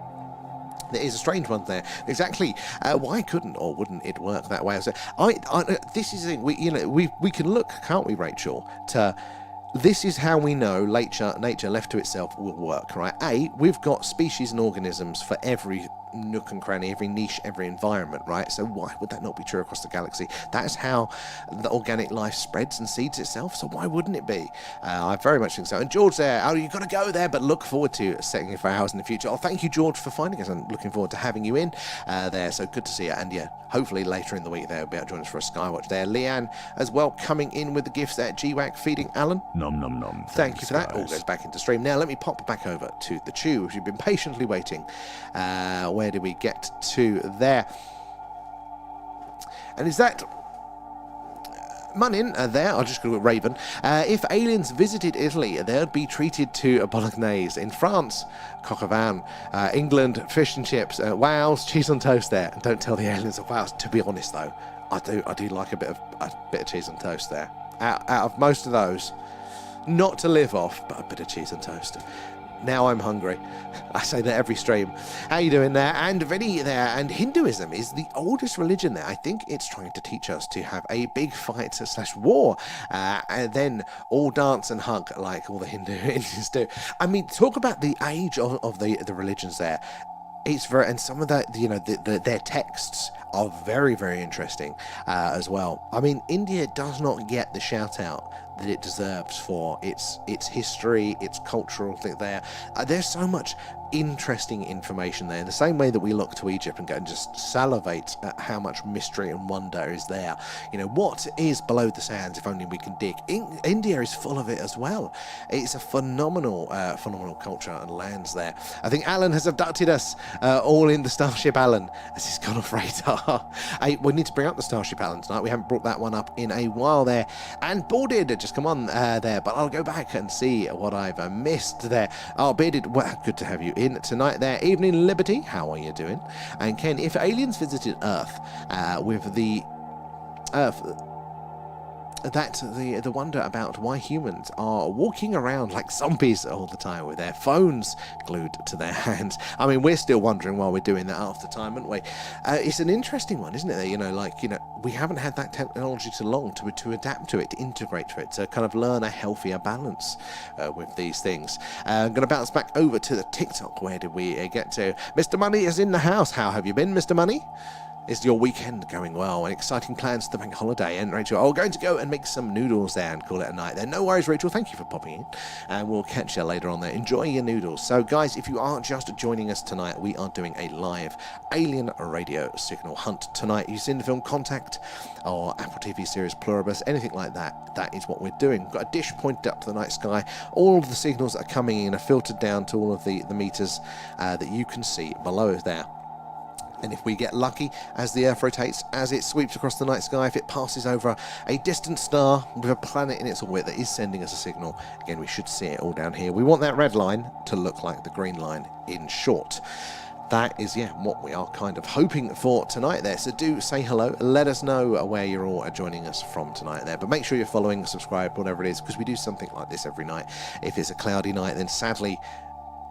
there is a strange one there. Exactly. Why couldn't or wouldn't it work that way? So this is the thing. We can look, can't we, Rachel, to this is how we know nature left to itself will work, right? We've got species and organisms for every nook and cranny, every niche, every environment, right? So why would that not be true across the galaxy? That's how the organic life spreads and seeds itself, so why wouldn't it be? I very much think so. And George there, you've got to go there, but look forward to setting it for hours in the future. Thank you, George, for finding us, and looking forward to having you in there. So good to see you, and yeah, hopefully later in the week there will be able to join us for a skywatch there. Leanne as well, coming in with the gifts there. GWAC feeding Alan. Nom nom nom. Thank you for that. Guys. All goes back into stream. Now let me pop back over to the tube, which you've been patiently waiting. Where did we get to there? And is that Munin there? I'll just go with Raven. If aliens visited Italy, they'd be treated to a bolognese. In France, coq au vin. England, fish and chips. Wows, cheese on toast there. And don't tell the aliens of wows. To be honest though, I do like a bit of cheese on toast there. Out of most of those, not to live off, but a bit of cheese on toast. Now I'm hungry. I say that every stream. How you doing there? And Vinny there. And Hinduism is the oldest religion there. I think it's trying to teach us to have a big fight / war. And then all dance and hug like all the Indians do. I mean, talk about the age of the religions there. It's very, and some of that, their texts are very, very interesting as well. I mean, India does not get the shout out that it deserves for its history, its cultural thing there. There's so much interesting information there. In the same way that we look to Egypt and go and just salivate at how much mystery and wonder is there. You know, what is below the sands if only we can dig? India is full of it as well. It's a phenomenal culture and lands there. I think Alan has abducted us all in the Starship Alan as he's gone off radar. We need to bring up the Starship Alan tonight. We haven't brought that one up in a while there. And Boarded, just come on there, but I'll go back and see what I've missed there. Oh, Bearded, well, good to have you in tonight there. Evening Liberty, how are you doing? And Ken, if aliens visited Earth with the Earth, that's the wonder about why humans are walking around like zombies all the time with their phones glued to their hands. I mean, we're still wondering why we're doing that half the time, aren't we? It's an interesting one, isn't it? You know, we haven't had that technology too long to adapt to it, to integrate to it, to kind of learn a healthier balance with these things. I'm going to bounce back over to the TikTok. Where did we get to? Mr. Money is in the house. How have you been, Mr. Money? Is your weekend going well? And exciting plans for the bank holiday? And Rachel, going to go and make some noodles there and call it a night there. No worries, Rachel. Thank you for popping in. And we'll catch you later on there. Enjoy your noodles. So, guys, if you are just joining us tonight, we are doing a live alien radio signal hunt tonight. You've seen the film Contact or Apple TV series Pluribus, anything like that. That is what we're doing. We've got a dish pointed up to the night sky. All of the signals that are coming in are filtered down to all of the meters that you can see below there. And if we get lucky, as the Earth rotates, as it sweeps across the night sky, if it passes over a distant star with a planet in its orbit that is sending us a signal, again, we should see it all down here. We want that red line to look like the green line, in short. That is, what we are kind of hoping for tonight there. So do say hello. Let us know where you're all joining us from tonight there. But make sure you're following, subscribe, whatever it is, because we do something like this every night. If it's a cloudy night, then sadly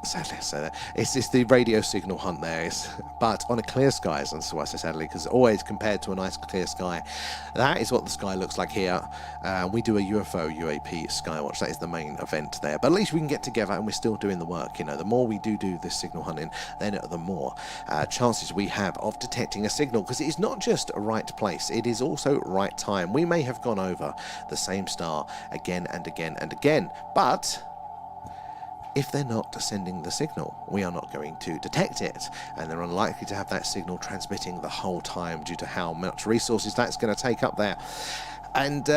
I say that, it's just the radio signal hunt there, but on a clear sky, and so I say sadly, because always compared to a nice clear sky, that is what the sky looks like here. We do a UFO UAP skywatch. That is the main event there, but at least we can get together and we're still doing the work. You know, the more we do this signal hunting, then the more chances we have of detecting a signal, because it is not just a right place, it is also right time. We may have gone over the same star again and again and again, but if they're not sending the signal, we are not going to detect it, and they're unlikely to have that signal transmitting the whole time due to how much resources that's going to take up there. And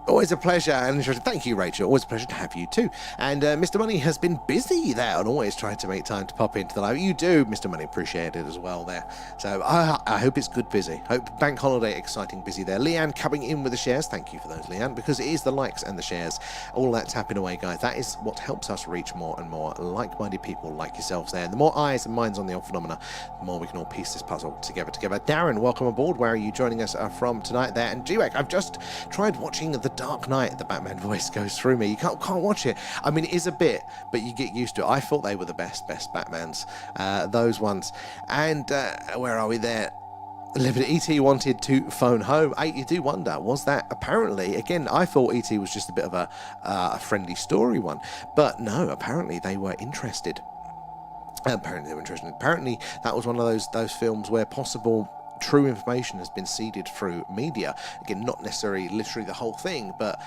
always a pleasure and interesting. Thank you, Rachel. Always a pleasure to have you too. And Mr. Money has been busy there and always trying to make time to pop into the live. You do, Mr. Money, appreciate it as well there. So I hope it's good busy. Hope bank holiday exciting busy there. Leanne coming in with the shares. Thank you for those, Leanne, because it is the likes and the shares. All that tapping away, guys. That is what helps us reach more and more like-minded people like yourselves there. And the more eyes and minds on the phenomena, the more we can all piece this puzzle together. Darren, welcome aboard. Where are you joining us from tonight there? And G-Wack, I've just tried watching the Dark Knight. The Batman voice goes through me. You can't watch it. I mean, it is a bit, but you get used to it. I thought they were the best Batmans, those ones. And where are we there? E.T. wanted to phone home. You do wonder, was that apparently, again, I thought E.T. was just a bit of a friendly story one, but no, apparently they were interested. Apparently that was one of those films where possible true information has been seeded through media. Again, not necessarily literally the whole thing, but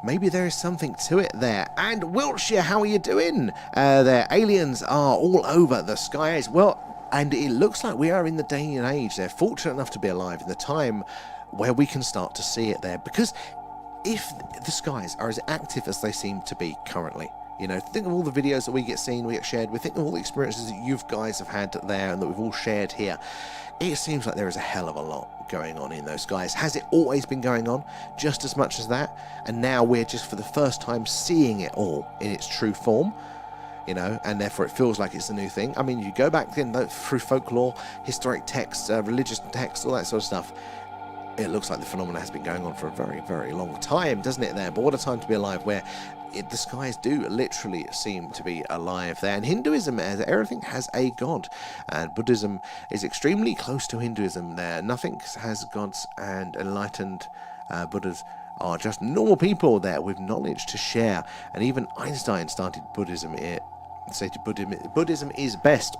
maybe there is something to it there. And Wiltshire, how are you doing? There, aliens are all over the skies. Well, and it looks like we are in the day and age. They're fortunate enough to be alive in the time where we can start to see it there. Because if the skies are as active as they seem to be currently, you know, think of all the videos that we get seen, we get shared. We think of all the experiences that you guys have had there and that we've all shared here. It seems like there is a hell of a lot going on in those skies. Has it always been going on just as much as that? And now we're just for the first time seeing it all in its true form, you know, and therefore it feels like it's a new thing. I mean, you go back then through folklore, historic texts, religious texts, all that sort of stuff. It looks like the phenomenon has been going on for a very, very long time, doesn't it there? But what a time to be alive, where the skies do literally seem to be alive there. And Hinduism, everything has a god, and Buddhism is extremely close to Hinduism there. Nothing has gods, and enlightened Buddhas are just normal people there with knowledge to share. And even Einstein started Buddhism. Buddhism is best.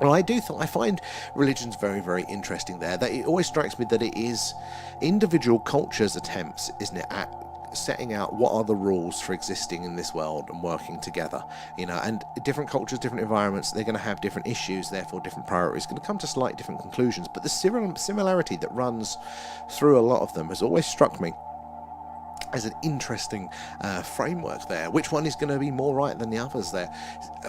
Well, I find religions very, very interesting there. That it always strikes me that it is individual cultures' attempts, isn't it, at setting out what are the rules for existing in this world and working together, you know, and different cultures, different environments, they're going to have different issues, therefore different priorities, going to come to slight different conclusions, but the similarity that runs through a lot of them has always struck me as an interesting framework there. Which one is going to be more right than the others there?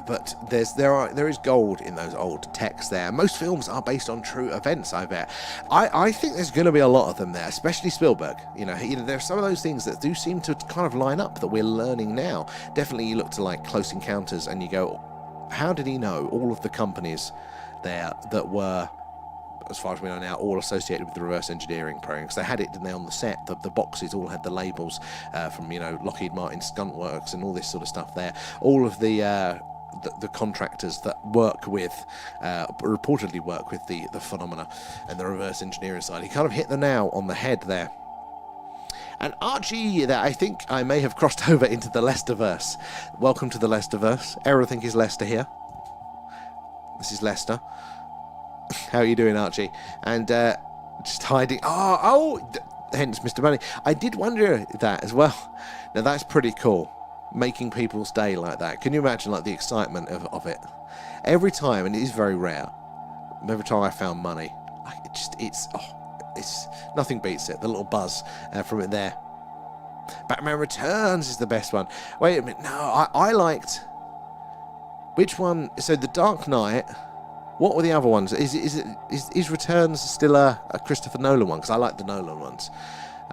But there is gold in those old texts there. Most films are based on true events, I bet. I think there's going to be a lot of them there, especially Spielberg. You know, there are some of those things that do seem to kind of line up that we're learning now. Definitely you look to like Close Encounters and you go, how did he know all of the companies there that were, as far as we know now, all associated with the reverse engineering program? Because they had it, didn't they, on the set? The boxes all had the labels from, you know, Lockheed Martin Skunk Works and all this sort of stuff there. All of the contractors that work with, reportedly work with the phenomena and the reverse engineering side. He kind of hit the nail on the head there. And Archie, there, I think I may have crossed over into the Leicesterverse. Welcome to the Leicesterverse. Everything is Leicester here. This is Leicester. How are you doing, Archie? And just hiding. Hence Mr. Money. I did wonder that as well. Now that's pretty cool, making people's day like that. Can you imagine like the excitement of it? Every time, and it is very rare. Every time I found money, it's nothing beats it. The little buzz from it there. Batman Returns is the best one. Wait a minute. No, I liked. Which one? So the Dark Knight. What were the other ones? Is Returns still a Christopher Nolan one? Because I like the Nolan ones.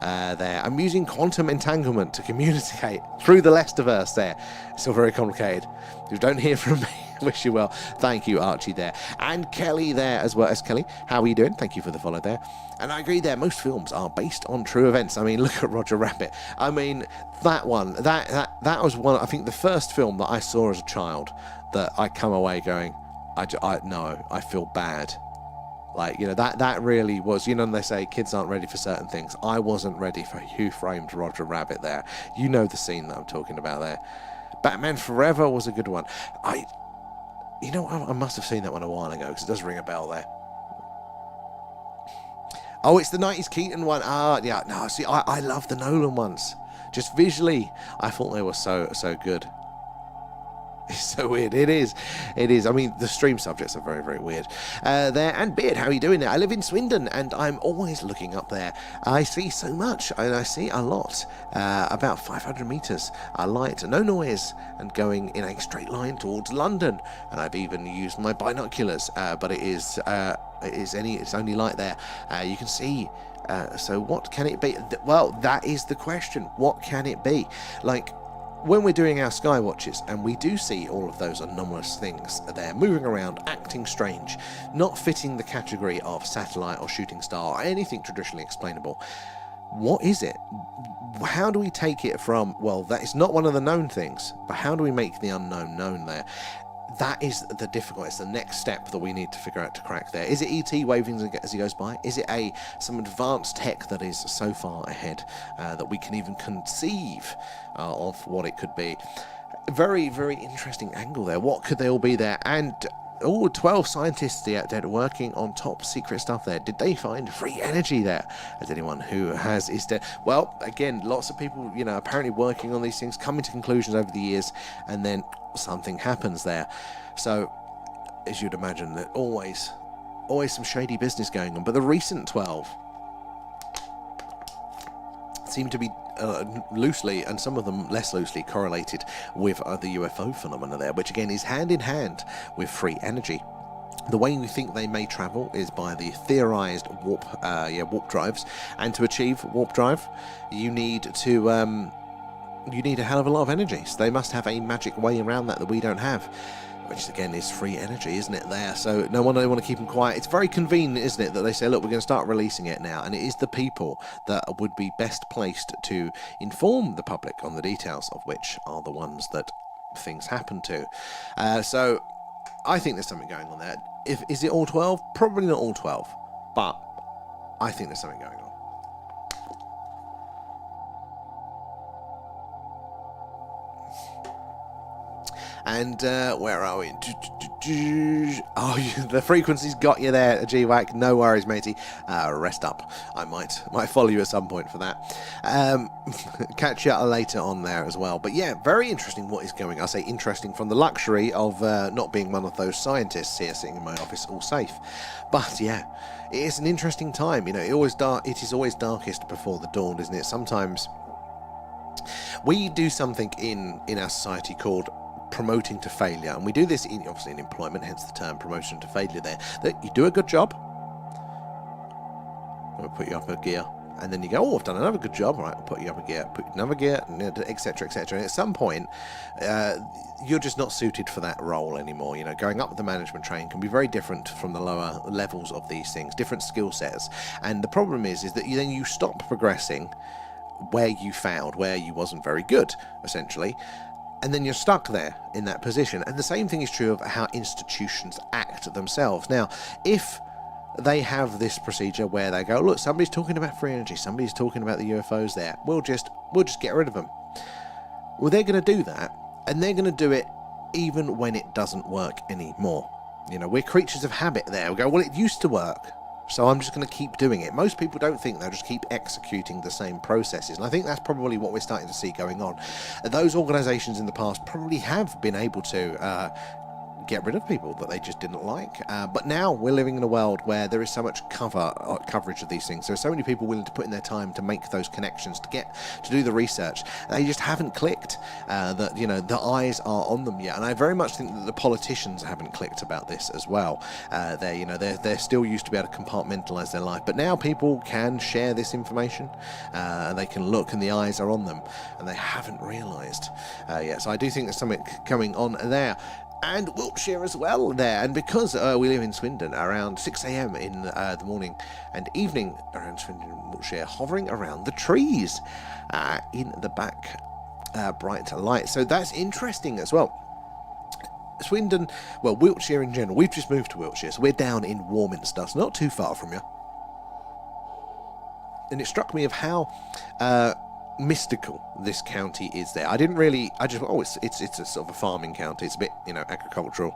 There. I'm using quantum entanglement to communicate through the Leicesterverse there. It's still very complicated. If you don't hear from me, wish you well. Thank you, Archie, there. And Kelly there as well. As Kelly, how are you doing? Thank you for the follow there. And I agree there, most films are based on true events. I mean, look at Roger Rabbit. I mean, that one, that was one, I think the first film that I saw as a child that I come away going, I feel bad. Like, you know, that really was, you know, they say kids aren't ready for certain things. I wasn't ready for Who Framed Roger Rabbit there. You know the scene that I'm talking about there. Batman Forever was a good one. I must have seen that one a while ago because it does ring a bell there. Oh, it's the 90s Keaton one. Yeah, no, see, I love the Nolan ones. Just visually, I thought they were so good. It's so weird. It is. I mean, the stream subjects are very, very weird. There, and Beard, how are you doing there? I live in Swindon, and I'm always looking up there. I see so much, and I see a lot. About 500 metres, a light, no noise, and going in a straight line towards London. And I've even used my binoculars, but it's only light there. You can see. So what can it be? Well, that is the question. What can it be? Like, when we're doing our sky watches and we do see all of those anomalous things there moving around, acting strange, not fitting the category of satellite or shooting star or anything traditionally explainable, what is it? How do we take it from, well, that is not one of the known things, but how do we make the unknown known there? That is the difficult. It's the next step that we need to figure out to crack there. Is it ET waving as he goes by? Is it some advanced tech that is so far ahead that we can even conceive of what it could be? Very, very interesting angle there. What could they all be there? And 12 scientists out there working on top secret stuff there. Did they find free energy there? As anyone who has is there? Well, again, lots of people, you know, apparently working on these things, coming to conclusions over the years, and then something happens there. So, as you'd imagine, that always some shady business going on. But the recent 12 seem to be loosely, and some of them less loosely, correlated with the UFO phenomena there, which again is hand in hand with free energy. The way we think they may travel is by the theorized warp drives, and to achieve warp drive, you need a hell of a lot of energy. So they must have a magic way around that we don't have, which again is free energy, isn't it there? So no wonder they want to keep them quiet. It's very convenient, isn't it, that they say, look, we're going to start releasing it now, and it is the people that would be best placed to inform the public on the details of which are the ones that things happen to. So I think there's something going on there. Is it all 12? Probably not all 12, but I think there's something going on. And where are we? Oh, the frequency's got you there, GWAC. No worries, matey. Rest up. I might follow you at some point for that. Catch you later on there as well. But yeah, very interesting what is going on. I say interesting from the luxury of not being one of those scientists here sitting in my office all safe. But yeah, it is an interesting time. You know, it is always darkest before the dawn, isn't it? Sometimes we do something in our society called promoting to failure, and we do this obviously in employment, hence the term promotion to failure there, that you do a good job, we'll put you up a gear, and then you go, oh, I've done another good job, right, we'll put you up a gear, put another gear, etc, etc, and at some point you're just not suited for that role anymore. You know, going up the management train can be very different from the lower levels of these things, different skill sets, and the problem is that then you stop progressing where you failed, where you wasn't very good, essentially, and then you're stuck there in that position. And the same thing is true of how institutions act themselves. Now, if they have this procedure where they go, look, somebody's talking about free energy, somebody's talking about the UFOs there, we'll just get rid of them. Well, they're going to do that, and they're going to do it even when it doesn't work anymore. You know, we're creatures of habit there. We go, well, it used to work, so I'm just going to keep doing it. Most people don't think, they'll just keep executing the same processes. And I think that's probably what we're starting to see going on. Those organisations in the past probably have been able to get rid of people that they just didn't like. But now we're living in a world where there is so much coverage of these things. There are so many people willing to put in their time to make those connections, to do the research. They just haven't clicked that, you know, the eyes are on them yet. And I very much think that the politicians haven't clicked about this as well. They're still used to be able to compartmentalize their life, but now people can share this information. They can look, and the eyes are on them, and they haven't realized yet. So I do think there's something coming on there. And Wiltshire as well there, and because we live in Swindon, around 6 a.m. in the morning and evening around Swindon and Wiltshire, hovering around the trees in the back, bright light. So that's interesting as well. Swindon, well, Wiltshire in general, we've just moved to Wiltshire, so we're down in Warminster, so not too far from you. And it struck me of how mystical this county is there. It's a sort of a farming county. It's a bit, you know, agricultural.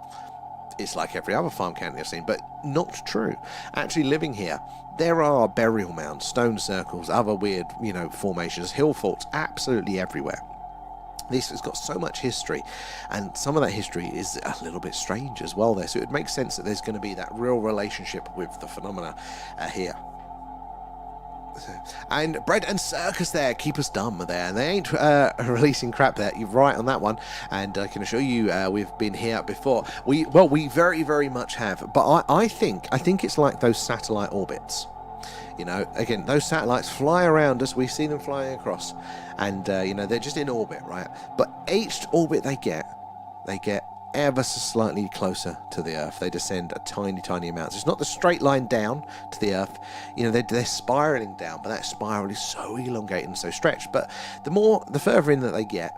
It's like every other farm county I've seen, but not true. Actually living here, there are burial mounds, stone circles, other weird, you know, formations, hill forts, absolutely everywhere. This has got so much history, and some of that history is a little bit strange as well there, so it makes sense that there's going to be that real relationship with the phenomena here. And bread and circus there, keep us dumb there, and they ain't releasing crap there. You're right on that one, and I can assure you we've been here before. We very, very much have, but I think it's like those satellite orbits. You know, again, those satellites fly around us. We see them flying across, and you know, they're just in orbit, right? But each orbit they get ever so slightly closer to the Earth. They descend a tiny amount. So it's not the straight line down to the Earth. You know, they're spiraling down, but that spiral is so elongated and so stretched. But the further in that they get,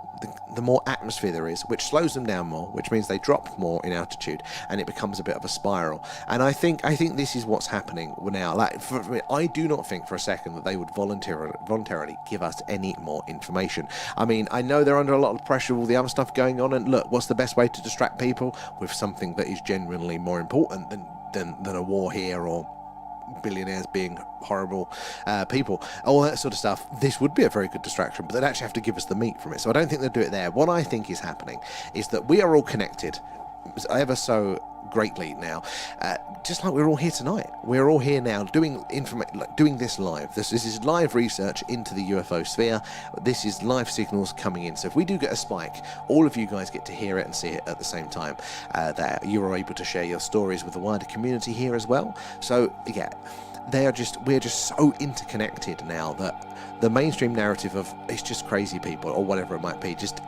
the more atmosphere there is, which slows them down more, which means they drop more in altitude, and it becomes a bit of a spiral. And I think this is what's happening now. Like, I do not think for a second that they would voluntarily give us any more information. I mean, I know they're under a lot of pressure with all the other stuff going on, and look, what's the best way to distract people? With something that is genuinely more important than a war here, or billionaires being horrible people, all that sort of stuff. This would be a very good distraction, but they'd actually have to give us the meat from it. So I don't think they'll do it there. What I think is happening is that we are all connected ever so greatly now, just like we're all here tonight. We're all here now doing this live. This is live research into the UFO sphere. This is live signals coming in. So if we do get a spike, all of you guys get to hear it and see it at the same time. That you are able to share your stories with the wider community here as well. So yeah, we're just so interconnected now that the mainstream narrative of it's just crazy people or whatever it might be, just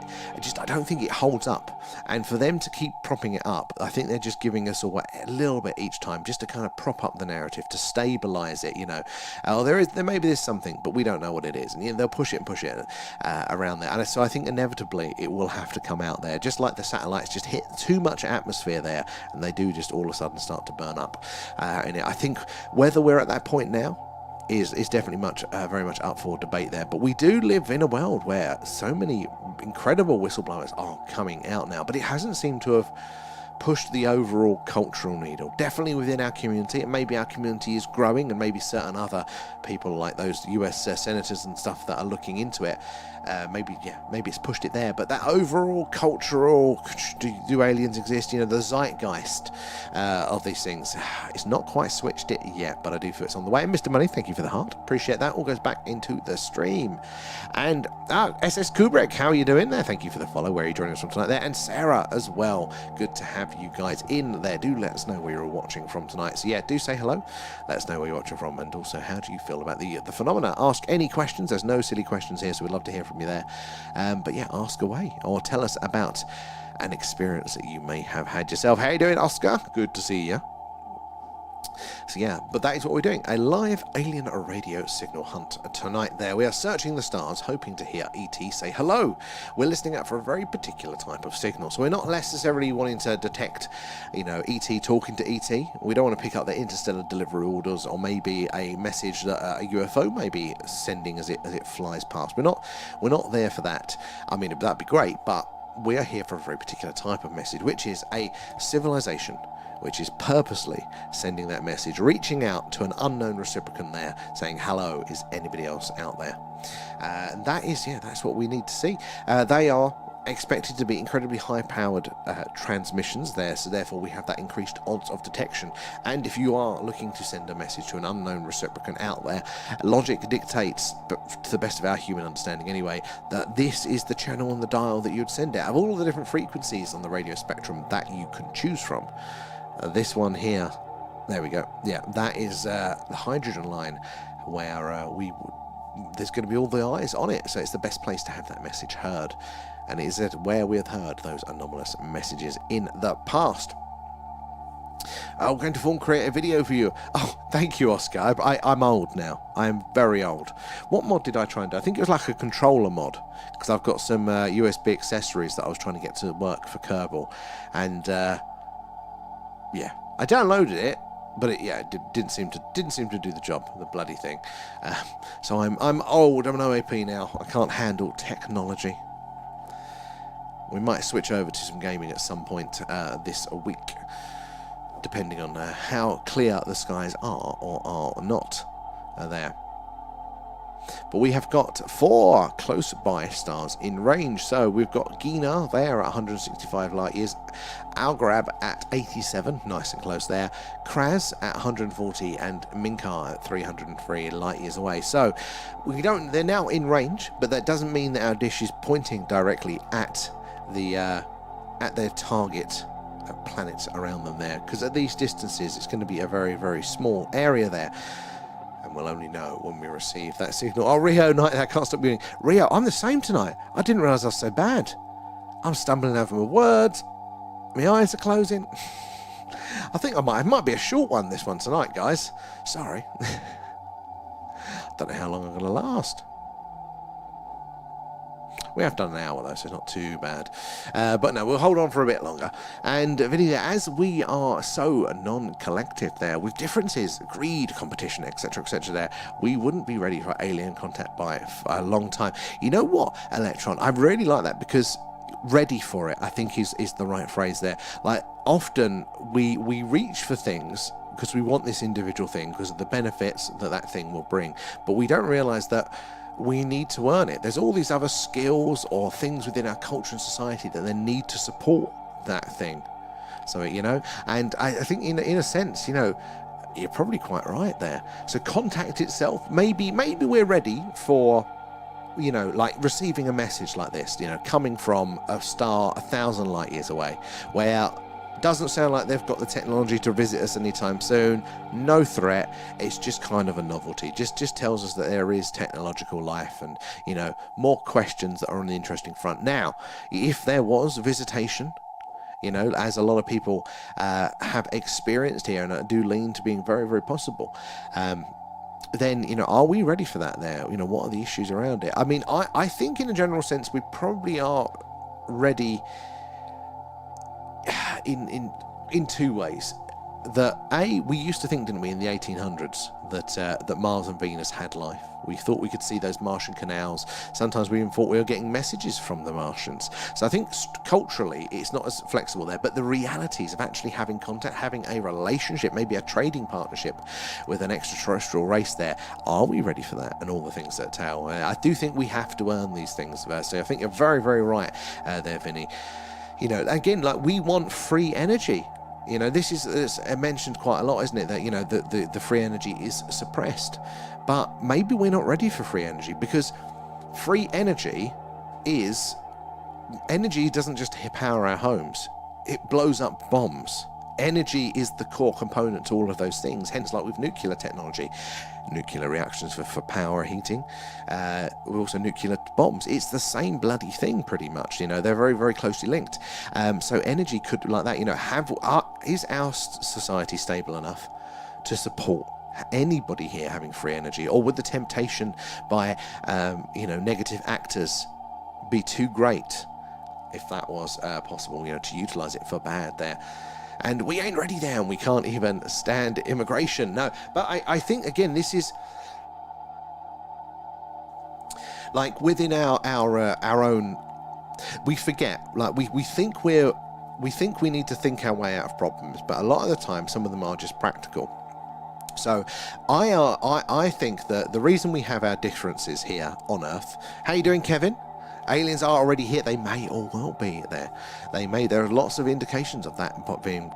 I don't think it holds up. And for them to keep propping it up, I think they're just giving us a little bit each time, just to kind of prop up the narrative, to stabilize it. You know, there maybe there's something, but we don't know what it is, and you know, they'll push it around there. And so I think inevitably it will have to come out there, just like the satellites just hit too much atmosphere there, and they do just all of a sudden start to burn up. And I think whether we're at that point now, is definitely very much up for debate there. But we do live in a world where so many incredible whistleblowers are coming out now, but it hasn't seemed to have pushed the overall cultural needle. Definitely within our community, and maybe our community is growing, and maybe certain other people like those US senators and stuff that are looking into it, maybe it's pushed it there. But that overall cultural, do aliens exist, the zeitgeist of these things, it's not quite switched it yet, but I do feel it's on the way. And Mr. Money, thank you for the heart, appreciate that. All goes back into the stream. And SS Kubrick, how are you doing there? Thank you for the follow. Where are you joining us from tonight there? And Sarah as well, good to have you guys in there. Do let us know where you're watching from tonight. So yeah, do say hello, let us know where you're watching from, and also how do you feel about the phenomena. Ask any questions. There's no silly questions here, so we'd love to hear from you there. But yeah, ask away, or tell us about an experience that you may have had yourself. How you doing, Oscar? Good to see you. So yeah, but that is what we're doing, a live alien radio signal hunt tonight there. We are searching the stars, hoping to hear ET say hello. We're listening out for a very particular type of signal, so we're not necessarily wanting to detect, ET talking to ET. We don't want to pick up the interstellar delivery orders, or maybe a message that a UFO may be sending as it flies past. We're not there for that. I mean, that'd be great, but we are here for a very particular type of message, which is a civilization which is purposely sending that message, reaching out to an unknown recipient there, saying, hello, is anybody else out there? And that's what we need to see. They are expected to be incredibly high-powered transmissions there, so therefore we have that increased odds of detection. And if you are looking to send a message to an unknown recipient out there, logic dictates, but to the best of our human understanding anyway, that this is the channel on the dial that you'd send out. Of all the different frequencies on the radio spectrum that you can choose from, this one here, there we go. Yeah, that is the hydrogen line, where there's going to be all the eyes on it, so it's the best place to have that message heard. And it is where we have heard those anomalous messages in the past. I'm going to create a video for you. Oh, thank you, Oscar. I'm old now. I'm very old. What mod did I try and do? I think it was like a controller mod, because I've got some USB accessories that I was trying to get to work for Kerbal. And yeah, I downloaded it, but it didn't seem to do the job, the bloody thing. So I'm old. I'm an OAP now. I can't handle technology. We might switch over to some gaming at some point this week, depending on how clear the skies are or are not there. But we have got 4 close by stars in range. So we've got Gina there at 165 light years, Algrab at 87, nice and close there, Kraz at 140, and Minkar at 303 light years away. So they're now in range, but that doesn't mean that our dish is pointing directly at their target planets around them there, because at these distances it's going to be a very, very small area there. We'll only know when we receive that signal. Oh, Rio, I can't stop being Rio. I'm the same tonight. I didn't realise I was so bad. I'm stumbling over my words. My eyes are closing. I think it might be a short one, this one tonight, guys. Sorry. I don't know how long I'm going to last. We have done an hour though, so it's not too bad. But no, we'll hold on for a bit longer. And Vinny, as we are so non-collective there, with differences, greed, competition, etc., there, we wouldn't be ready for alien contact by a long time. You know what, Electron? I really like that, because ready for it, I think is the right phrase there. Like, often we reach for things because we want this individual thing, because of the benefits that thing will bring. But we don't realise that we need to earn it. There's all these other skills or things within our culture and society that they need to support that thing. So, and I think in a sense, you're probably quite right there. So contact itself, maybe we're ready for, like receiving a message like this, coming from a star 1,000 light years away, where doesn't sound like they've got the technology to visit us anytime soon. No threat. It's just kind of a novelty. Just tells us that there is technological life, and more questions that are on the interesting front. Now, if there was visitation, as a lot of people have experienced here, and do lean to being very, very possible, then are we ready for that there? What are the issues around it? I mean, I think in a general sense we probably are ready in 2 ways. that we used to think, didn't we, in the 1800s, that Mars and Venus had life. We thought we could see those Martian canals. Sometimes we even thought we were getting messages from the Martians. So I think culturally it's not as flexible there, but the realities of actually having contact, having a relationship, maybe a trading partnership with an extraterrestrial race there, are we ready for that? And all the things that tell. I do think we have to earn these things. So I think you're very, very right there, Vinny. You know, again, like, we want free energy. You know, this is mentioned quite a lot, isn't it? That, you know, the free energy is suppressed. But maybe we're not ready for free energy, because free energy doesn't just power our homes. It blows up bombs. Energy is the core component to all of those things. Hence, like with nuclear technology, nuclear reactions for power heating, also nuclear bombs. It's the same bloody thing, pretty much. You know, they're very, very closely linked. So energy could, like that, you know, is our society stable enough to support anybody here having free energy? Or would the temptation by, you know, negative actors be too great, if that was possible, you know, to utilize it for bad there? And we ain't ready there, and we can't even stand immigration. No, but I think, again, this is like within our own. We forget, like we think we need to think our way out of problems, but a lot of the time, some of them are just practical. So I think that the reason we have our differences here on Earth. How you doing, Kevin? Aliens are already here. They may or will be there. There are lots of indications of that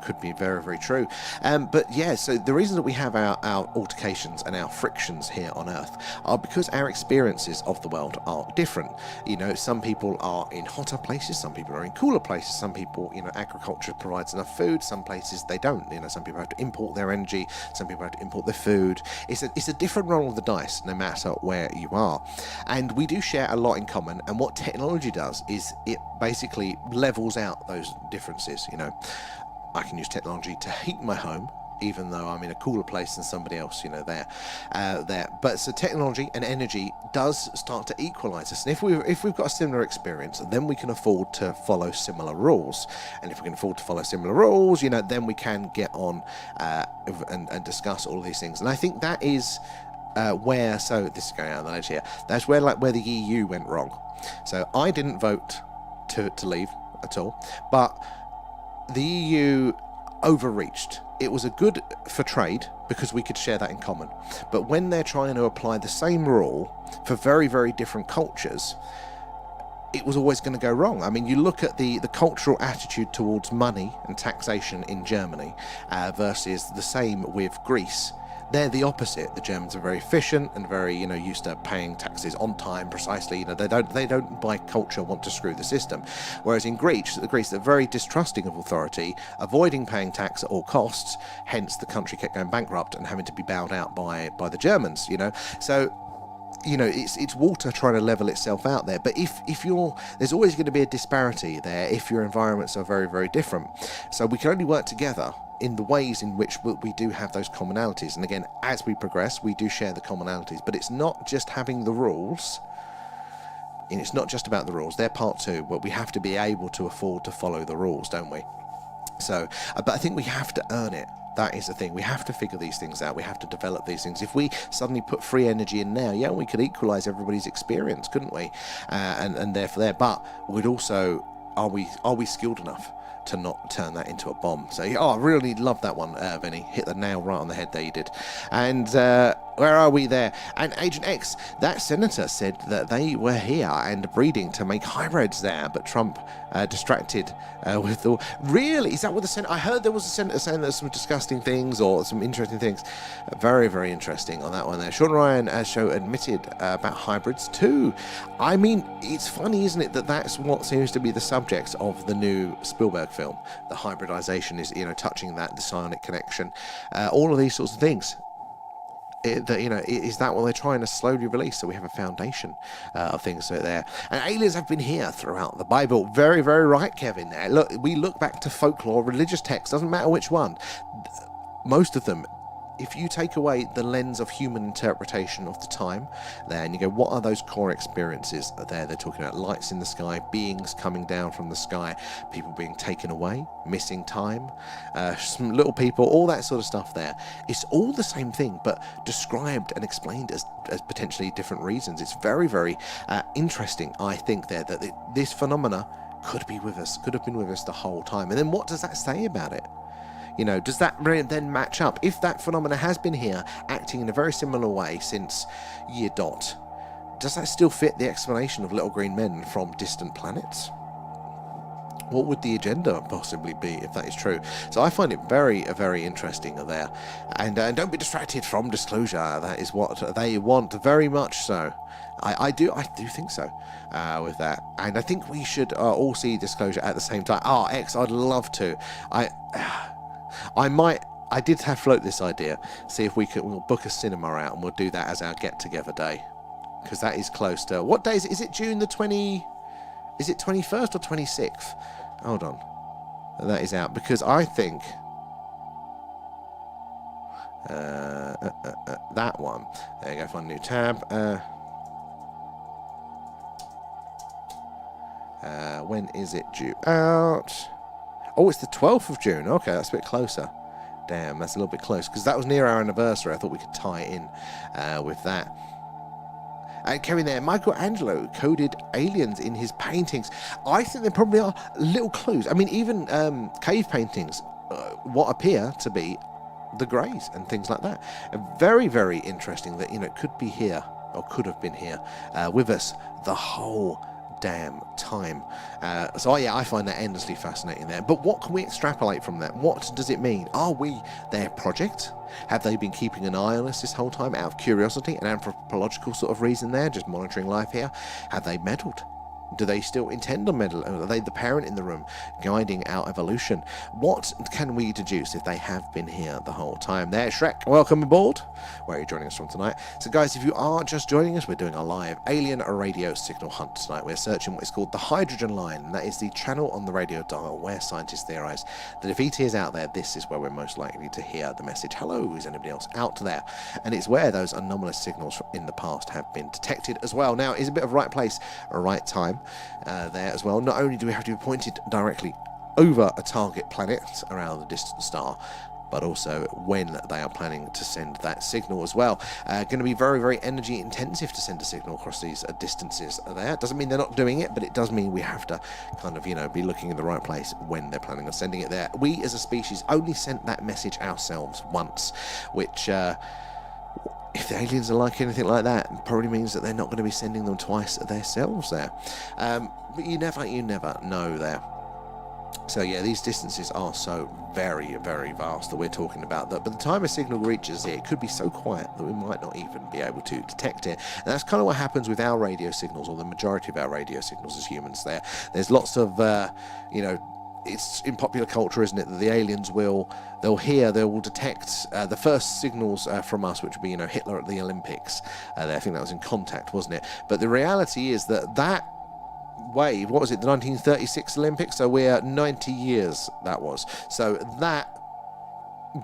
could be very, very true. But yeah, so the reason that we have our altercations and our frictions here on Earth are because our experiences of the world are different. You know, some people are in hotter places, some people are in cooler places, some people, you know, agriculture provides enough food, some places they don't. You know, some people have to import their energy, some people have to import their food. It's a different roll of the dice, no matter where you are. And we do share a lot in common, and what technology does is it basically levels out those differences. You know, I can use technology to heat my home, even though I'm in a cooler place than somebody else, you know, there. But so technology and energy does start to equalize us. And if we've got a similar experience, then we can afford to follow similar rules. And if we can afford to follow similar rules, you know, then we can get on and discuss all of these things. And I think that is where, so this is going out of the ledge here, that's where the EU went wrong. So I didn't vote to leave at all, but the EU overreached. It was a good for trade because we could share that in common. But when they're trying to apply the same rule for very, very different cultures, it was always going to go wrong. I mean, you look at the cultural attitude towards money and taxation in Germany versus the same with Greece. They're the opposite. The Germans are very efficient and very, you know, used to paying taxes on time, precisely. You know, they don't by culture want to screw the system. Whereas in Greece, they're very distrusting of authority, avoiding paying tax at all costs. Hence, the country kept going bankrupt and having to be bailed out by the Germans. You know, so. You know, it's water trying to level itself out there. But if there's always going to be a disparity there if your environments are very, very different. So we can only work together in the ways in which we do have those commonalities. And again, as we progress, we do share the commonalities. But it's not just having the rules. And it's not just about the rules. They're part two. But we have to be able to afford to follow the rules, don't we? So, but I think we have to earn it. That is the thing. We have to figure these things out. We have to develop these things. If we suddenly put free energy in now, yeah, we could equalize everybody's experience, couldn't we? And therefore there. But we'd also, are we skilled enough to not turn that into a bomb? So, I really love that one, Vinny. Hit the nail right on the head there, you did. And where are we there? And Agent X, that senator said that they were here and breeding to make hybrids there, but Trump distracted with the... Really? Is that what the senator... I heard there was a senator saying there's some disgusting things or some interesting things. Very, very interesting on that one there. Sean Ryan show admitted about hybrids too. I mean, it's funny, isn't it, that that's what seems to be the subject of the new Spielberg film. The hybridization is, you know, touching that, the psionic connection, all of these sorts of things. Is that what they're trying to slowly release? So we have a foundation of things there. And aliens have been here throughout the Bible. Very, very right, Kevin. There, look, we look back to folklore, religious texts. Doesn't matter which one. Most of them if you take away the lens of human interpretation of the time there, and you go, what are those core experiences there? They're talking about lights in the sky, beings coming down from the sky, people being taken away, missing time, some little people, all that sort of stuff there. It's all the same thing, but described and explained as potentially different reasons. It's very, very interesting, I think, there, that this phenomena could be with us, could have been with us the whole time. And then what does that say about it? You know, does that then match up? If that phenomena has been here, acting in a very similar way since year dot, does that still fit the explanation of little green men from distant planets? What would the agenda possibly be if that is true? So I find it very, very interesting there. And don't be distracted from disclosure. That is what they want, very much so. I do think so with that. And I think we should all see disclosure at the same time. X, I'd love to. I did have float this idea. See if we'll book a cinema out and we'll do that as our get-together day. Because that is close to... What day is it? Is it June the 20... Is it 21st or 26th? Hold on. That is out. Because I think... that one. There you go, find a new tab. When is it due out? Oh, it's the 12th of June. Okay, that's a bit closer. Damn, that's a little bit close. Because that was near our anniversary. I thought we could tie it in with that. And Kevin there, Michelangelo coded aliens in his paintings. I think there probably are little clues. I mean, even cave paintings, what appear to be the greys and things like that. Very, very interesting that, you know, it could be here, or could have been here, with us the whole damn time. So yeah, I find that endlessly fascinating there. But what can we extrapolate from that? What does it mean? Are we their project? Have they been keeping an eye on us this whole time out of curiosity, an anthropological sort of reason there, just monitoring life here? Have they meddled? Do they still intend on meddling? Are they the parent in the room guiding our evolution? What can we deduce if they have been here the whole time? There, Shrek, welcome aboard. Where are you joining us from tonight? So guys, if you are just joining us, we're doing a live alien radio signal hunt tonight. We're searching what is called the hydrogen line, and that is the channel on the radio dial where scientists theorize that if ET is out there, this is where we're most likely to hear the message, hello, is anybody else out there? And it's where those anomalous signals in the past have been detected as well. Now, it's a bit of right place, a right time. There as well. Not only do we have to be pointed directly over a target planet around the distant star, but also when they are planning to send that signal as well. Going to be very, very energy intensive to send a signal across these distances there. Doesn't mean they're not doing it, but it does mean we have to kind of, you know, be looking in the right place when they're planning on sending it there. We as a species only sent that message ourselves once, which... if the aliens are like anything like that, it probably means that they're not going to be sending them twice themselves there. But you never know there. So yeah, these distances are so very, very vast that we're talking about that. By the time a signal reaches it could be so quiet that we might not even be able to detect it. And that's kind of what happens with our radio signals, or the majority of our radio signals as humans there. There's lots of, you know, it's in popular culture, isn't it, that the aliens will detect the first signals from us, which would be, you know, Hitler at the Olympics. I think that was in Contact, wasn't it? But the reality is that wave, what was it, the 1936 Olympics? So we're 90 years, that was. So that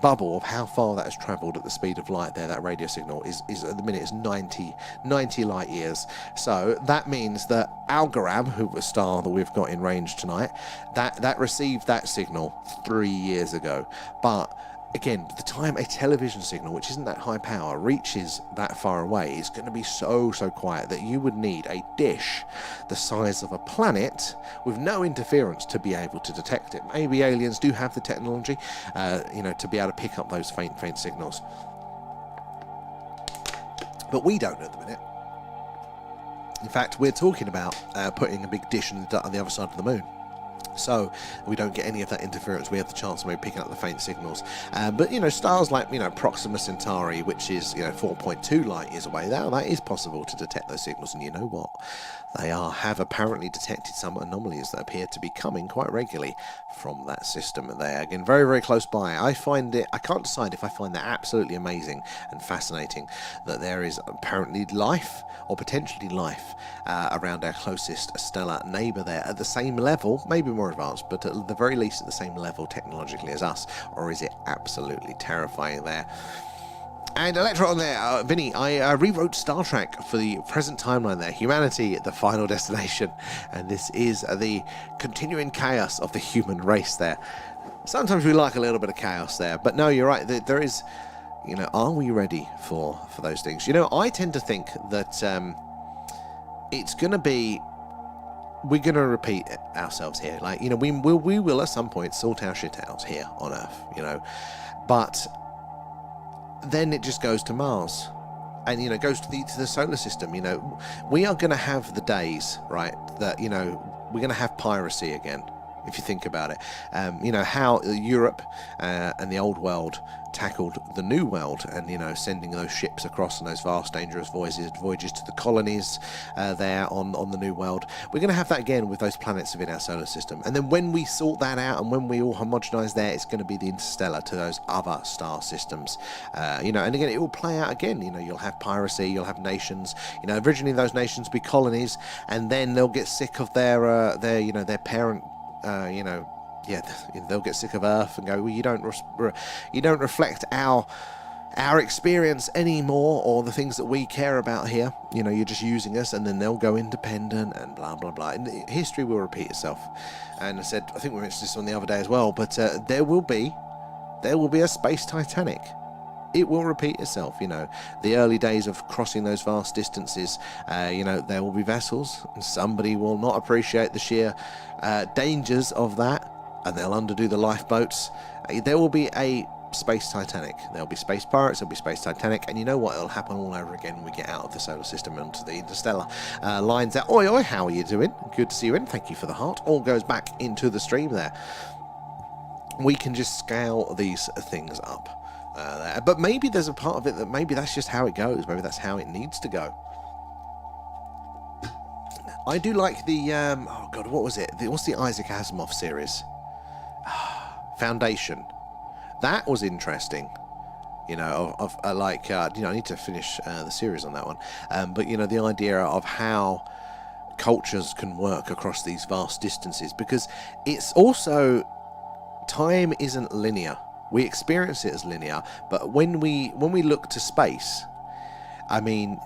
bubble of how far that has travelled at the speed of light there, that radio signal is at the minute is 90 light years. So that means that Algorand, who a star that we've got in range tonight, that received that signal 3 years ago. But again, by the time a television signal, which isn't that high power, reaches that far away, it's going to be so quiet that you would need a dish the size of a planet with no interference to be able to detect it. Maybe aliens do have the technology, you know, to be able to pick up those faint signals. But we don't at the minute. In fact, we're talking about putting a big dish on the other side of the moon. So we don't get any of that interference. We have the chance of maybe picking up the faint signals. But, you know, stars like, you know, Proxima Centauri, which is, you know, 4.2 light years away, now that is possible to detect those signals. And you know what? They have apparently detected some anomalies that appear to be coming quite regularly from that system there. Again, very, very close by. I can't decide if I find that absolutely amazing and fascinating that there is apparently life, or potentially life, around our closest stellar neighbour there at the same level, maybe more advanced, but at the very least at the same level technologically as us, or is it absolutely terrifying there? And Electro on there, Vinny, I rewrote Star Trek for the present timeline there. Humanity, the final destination. And this is the continuing chaos of the human race there. Sometimes we like a little bit of chaos there. But no, you're right. There is, you know, are we ready for those things? You know, I tend to think that it's going to be, we're going to repeat ourselves here. Like, you know, we will at some point sort our shit out here on Earth, you know. But then it just goes to Mars, and you know, goes to the solar system. You know, we are going to have the days, right, that, you know, we're going to have piracy again, if you think about it. You know, how Europe and the old world tackled the new world, and, you know, sending those ships across on those vast dangerous voyages to the colonies there on the new world. We're going to have that again with those planets within our solar system, and then when we sort that out and when we all homogenize there, it's going to be the interstellar to those other star systems. You know, and again, it will play out again. You know, you'll have piracy, you'll have nations. You know, originally those nations be colonies, and then they'll get sick of their you know, their parent you know, yeah, they'll get sick of Earth and go, well, you don't reflect our experience anymore, or the things that we care about here. You know, you're just using us, and then they'll go independent and blah blah blah. And history will repeat itself. And I think we mentioned this on the other day as well. But there will be a space Titanic. It will repeat itself. You know, the early days of crossing those vast distances, you know, there will be vessels, and somebody will not appreciate the sheer dangers of that, and they'll underdo the lifeboats. There will be a space Titanic. There'll be space pirates, there'll be space Titanic, and you know what? It'll happen all over again when we get out of the solar system and onto the interstellar lines there. Oi, oi, how are you doing? Good to see you in. Thank you for the heart. All goes back into the stream there. We can just scale these things up. There. But maybe there's a part of it that maybe that's just how it goes. Maybe that's how it needs to go. I do like the oh god, what was it? What's the Isaac Asimov series? Foundation. That was interesting. You know, like you know, I need to finish the series on that one. But you know, the idea of how cultures can work across these vast distances, because it's also, time isn't linear. We experience it as linear, but when we look to space, I mean,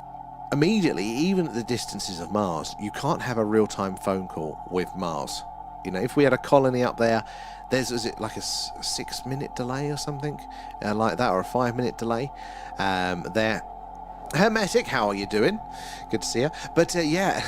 immediately, even at the distances of Mars, you can't have a real-time phone call with Mars. You know, if we had a colony up there, is it like a 6-minute delay or something like that, or a 5-minute delay there. Hermetic, how are you doing? Good to see you. But yeah,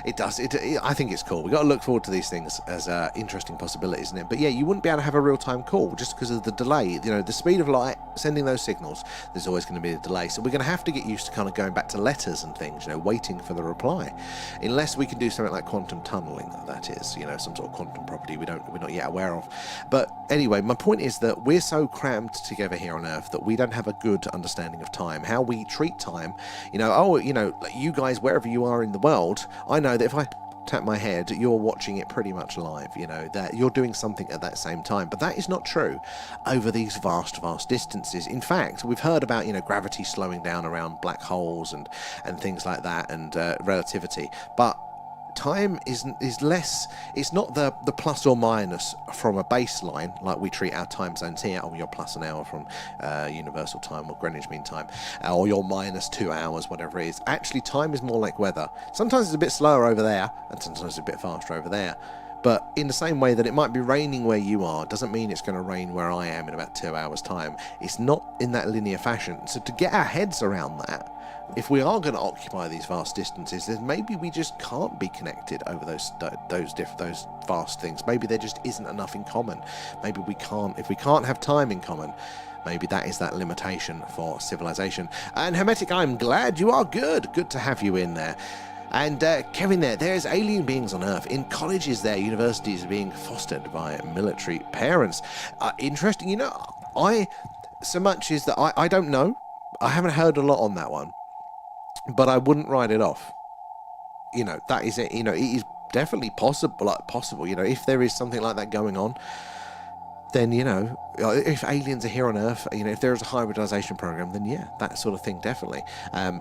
it does. I think it's cool. We've got to look forward to these things as interesting possibilities, isn't it? But yeah, you wouldn't be able to have a real-time call just because of the delay. You know, the speed of light, sending those signals, there's always going to be a delay. So we're going to have to get used to kind of going back to letters and things, you know, waiting for the reply. Unless we can do something like quantum tunneling, that is, you know, some sort of quantum property we're not yet aware of. But anyway, my point is that we're so crammed together here on Earth that we don't have a good understanding of time, how we treat time. You know, oh, you know, like you guys, wherever you are in the world, I know that if I tap my head, you're watching it pretty much live, you know, that you're doing something at that same time. But that is not true over these vast distances. In fact, we've heard about, you know, gravity slowing down around black holes and things like that, and relativity. But time is less, it's not the plus or minus from a baseline like we treat our time zones here. Oh, you're plus an hour from universal time or Greenwich Mean Time, or you're minus 2 hours, whatever it is. Actually, time is more like weather. Sometimes it's a bit slower over there, and sometimes it's a bit faster over there. But in the same way that it might be raining where you are doesn't mean it's going to rain where I am in about 2 hours' time. It's not in that linear fashion. So to get our heads around that, if we are going to occupy these vast distances, then maybe we just can't be connected over those vast things. Maybe there just isn't enough in common. Maybe we can't, if we can't have time in common, maybe that is that limitation for civilization. And Hermetic, I'm glad you are good. Good to have you in there. And Kevin there's alien beings on Earth. In colleges there, universities are being fostered by military parents. Interesting. You know, so much is that I don't know. I haven't heard a lot on that one. But I wouldn't write it off. You know, that is it. You know, it is definitely possible. You know, if there is something like that going on, then, you know, if aliens are here on Earth, you know, if there is a hybridization program, then yeah, that sort of thing, definitely.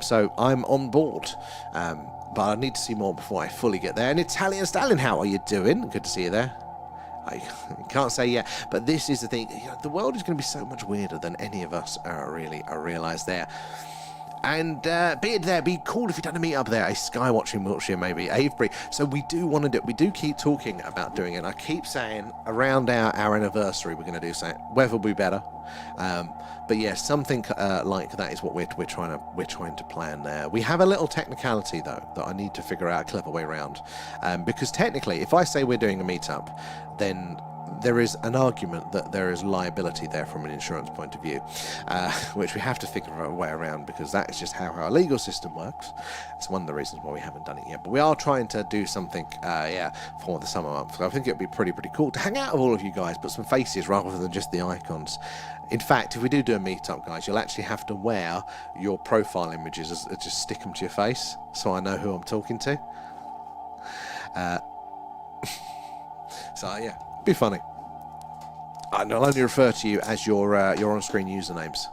So I'm on board. But I need to see more before I fully get there. And Italian Stallion, how are you doing? Good to see you there. I can't say yet, but this is the thing. You know, the world is going to be so much weirder than any of us really realise there. And be cool if you've done a meet up there, a skywatch in Wiltshire, maybe Avebury. So we do want to do it. We do keep talking about doing it. I keep saying around our anniversary we're going to do something. Weather will be better, but yeah, something like that is what we're trying to plan there. We have a little technicality though that I need to figure out a clever way around, because technically, if I say we're doing a meetup, then there is an argument that there is liability there from an insurance point of view, which we have to figure out a way around, because that is just how our legal system works. It's one of the reasons why we haven't done it yet. But we are trying to do something, for the summer months. I think it would be pretty cool to hang out with all of you guys, put some faces rather than just the icons. In fact, if we do a meetup, guys, you'll actually have to wear your profile images, just stick them to your face, so I know who I'm talking to. So yeah. Be funny. And I'll only refer to you as your on-screen usernames.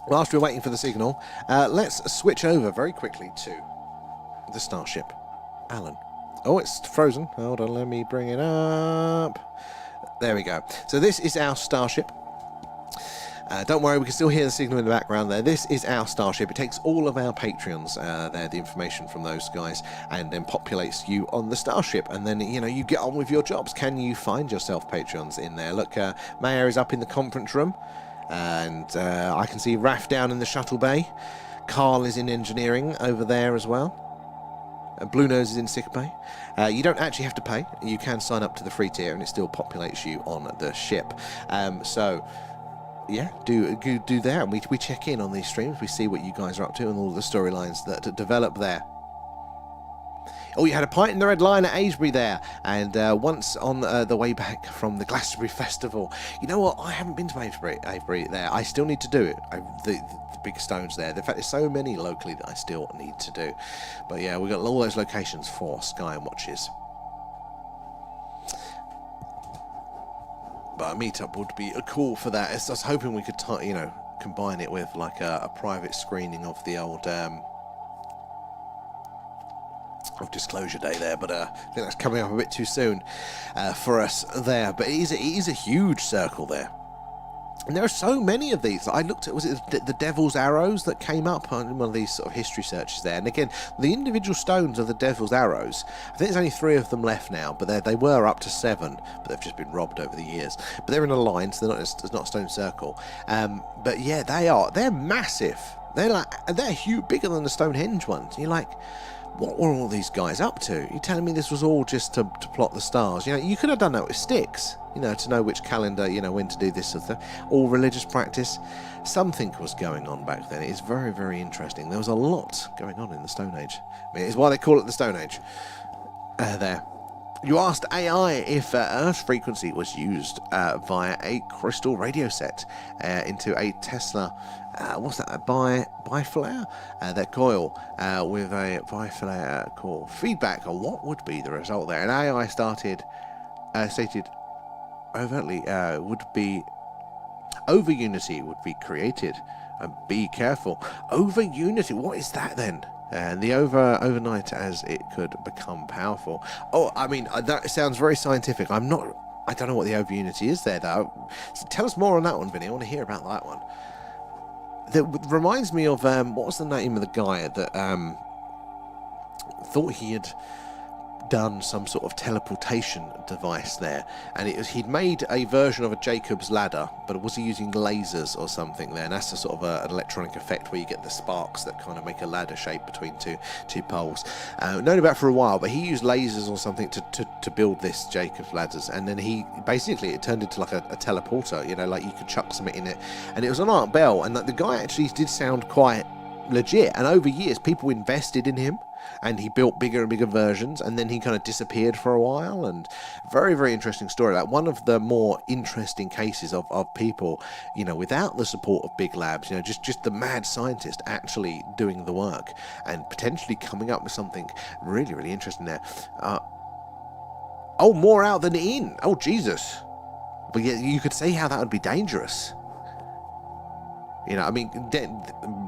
Whilst we're waiting for the signal, let's switch over very quickly to the starship. Alan. Oh, it's frozen. Hold on, let me bring it up. There we go. So this is our starship. Don't worry, we can still hear the signal in the background there. This is our starship. It takes all of our Patreons there, the information from those guys, and then populates you on the starship. And then, you know, you get on with your jobs. Can you find yourself Patreons in there? Look, Mayor is up in the conference room, and I can see Raf down in the shuttle bay. Carl is in engineering over there as well. Blue Nose is in sick bay. You don't actually have to pay. You can sign up to the free tier, and it still populates you on the ship. Yeah, do that, and we check in on these streams. We see what you guys are up to and all the storylines that develop there. Oh, you had a pint in the Red Lion at Avebury there, and once on the way back from the Glastonbury Festival. You know what? I haven't been to Avebury there. I still need to do it. The big stones there. In fact, there's so many locally that I still need to do. But yeah, we've got all those locations for skywatches. But a meetup would be cool for that. I was hoping we could, combine it with like a private screening of the old of Disclosure Day there. But I think that's coming up a bit too soon for us there. But it is a huge circle there. And there are so many of these. I looked at, was it the Devil's Arrows that came up on one of these sort of history searches there? And again, the individual stones of the Devil's Arrows, I think there's only 3 of them left now, but they were up to 7, but they've just been robbed over the years. But they're in a line, so it's not a stone circle. But yeah, they're massive. They're huge, bigger than the Stonehenge ones. And you're like, what were all these guys up to? You're telling me this was all just to plot the stars? You know, you could have done that with sticks, to know which calendar, when to do this sort of thing. All religious practice. Something was going on back then. It's very, very interesting. There was a lot going on in the Stone Age. I mean, it's why they call it the Stone Age. There. You asked AI if Earth frequency was used via a crystal radio set into a Tesla. What's that? A biflare? That coil with a biflare core. Feedback on what would be the result there. And AI stated overtly would be over unity would be created. And be careful. Over unity. What is that then? And the overnight as it could become powerful. Oh, I mean, that sounds very scientific. I don't know what the over unity is there, though. So tell us more on that one, Vinny. I want to hear about that one. That reminds me of, what was the name of the guy that thought he had done some sort of teleportation device there, and he'd made a version of a Jacob's ladder, but was he using lasers or something there? And that's a sort of an electronic effect where you get the sparks that kind of make a ladder shape between two poles. Known about for a while, but he used lasers or something to build this Jacob's ladders, and then it turned into like a teleporter, like you could chuck something in it, and it was an Art Bell, and the guy actually did sound quite legit, and over years people invested in him, and he built bigger and bigger versions, and then he kind of disappeared for a while. And very, very interesting story. Like one of the more interesting cases of people, without the support of big labs, just the mad scientist actually doing the work and potentially coming up with something really, really interesting there. More out than in. Oh, Jesus. But yeah, you could see how that would be dangerous.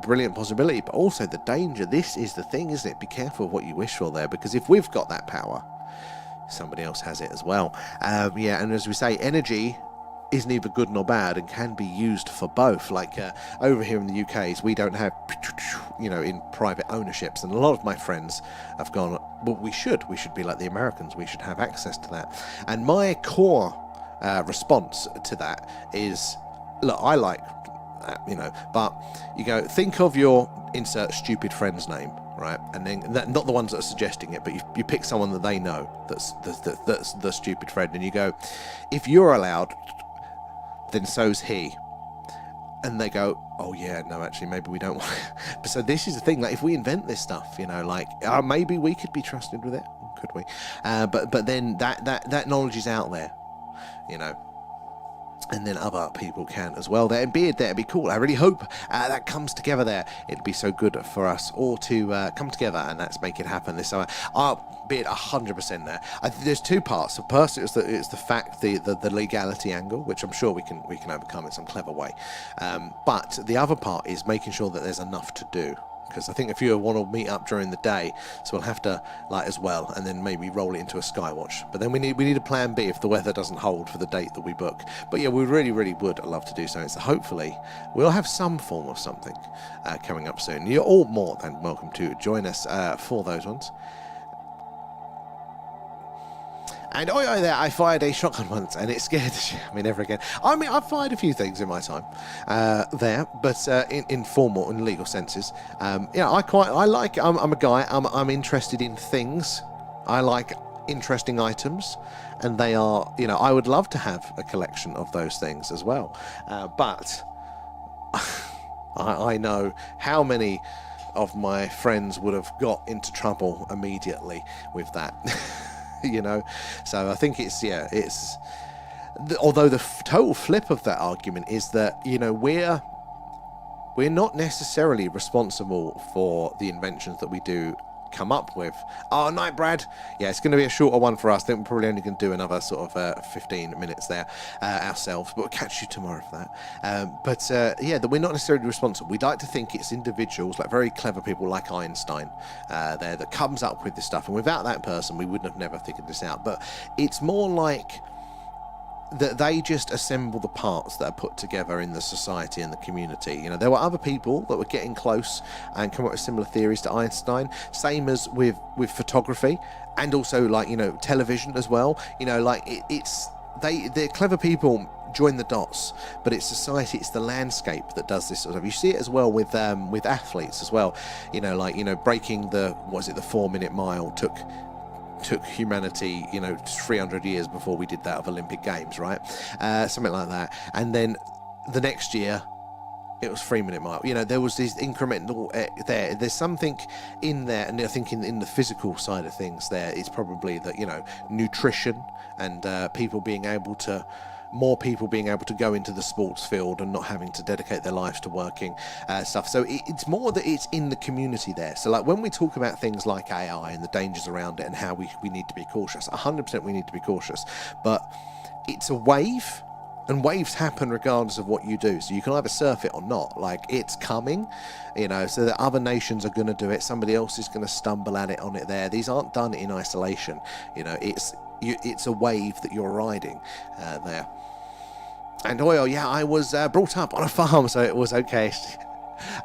Brilliant possibility, but also the danger. This is the thing, isn't it? Be careful of what you wish for there, because if we've got that power, somebody else has it as well. Yeah, and as we say, energy is neither good nor bad and can be used for both. Like over here in the UK, we don't have, in private ownerships, and a lot of my friends have gone, well, we should be like the Americans, we should have access to that. And my core response to that is, look, I like that, but you go, think of your insert stupid friend's name, right? And then not the ones that are suggesting it, but you pick someone that they know that's the stupid friend, and you go, if you're allowed, then so's he. And they go, oh yeah, no, actually, maybe we don't want it. So this is the thing, like, if we invent this stuff, maybe we could be trusted with it, could we? But then that knowledge is out there, and then other people can as well there, and be it there, it'd be cool. I really hope that comes together there. It'd be so good for us all to come together, and let's make it happen this summer. I'll be it 100% there. There's two parts. The first is the fact, the legality angle, which I'm sure we can overcome in some clever way. But the other part is making sure that there's enough to do. Because I think if you want to meet up during the day, so we'll have to light as well, and then maybe roll it into a skywatch. But then we need a plan B if the weather doesn't hold for the date that we book. But yeah, we really, really would love to do something. So hopefully we'll have some form of something coming up soon. You're all more than welcome to join us for those ones. And there, I fired a shotgun once, and it scared the shit out of me never again. I mean, I've fired a few things in my time there, but in formal and legal senses. I'm a guy. I'm interested in things. I like interesting items, and they are, I would love to have a collection of those things as well. But I know how many of my friends would have got into trouble immediately with that. So I think although the total flip of that argument is that we're not necessarily responsible for the inventions that we do come up with. Oh, night, Brad. Yeah, it's going to be a shorter one for us. I think we're probably only going to do another sort of 15 minutes there ourselves, but we'll catch you tomorrow for that. That we're not necessarily responsible. We'd like to think it's individuals, like very clever people like Einstein there, that comes up with this stuff, and without that person we wouldn't have never figured this out. But it's more like that they just assemble the parts that are put together in the society and the community. There were other people that were getting close and come up with similar theories to Einstein, same as with photography, and also television as well. They're clever people join the dots, but it's society, it's the landscape that does this sort of. You see it as well with athletes as well. Breaking the 4-minute mile took humanity 300 years before we did that of Olympic Games, right? Something like that. And then the next year it was 3-minute mile. There was this incremental there's something in there, and I think in the physical side of things there, it's probably that nutrition and more people being able to go into the sports field and not having to dedicate their lives to working stuff. So it's more that it's in the community there. So like when we talk about things like AI and the dangers around it and how we need to be cautious, 100% we need to be cautious. But it's a wave, and waves happen regardless of what you do. So you can either surf it or not. Like, it's coming, so that other nations are going to do it. Somebody else is going to stumble at it on it there. These aren't done in isolation. It's a wave that you're riding there. And I was brought up on a farm, so it was okay.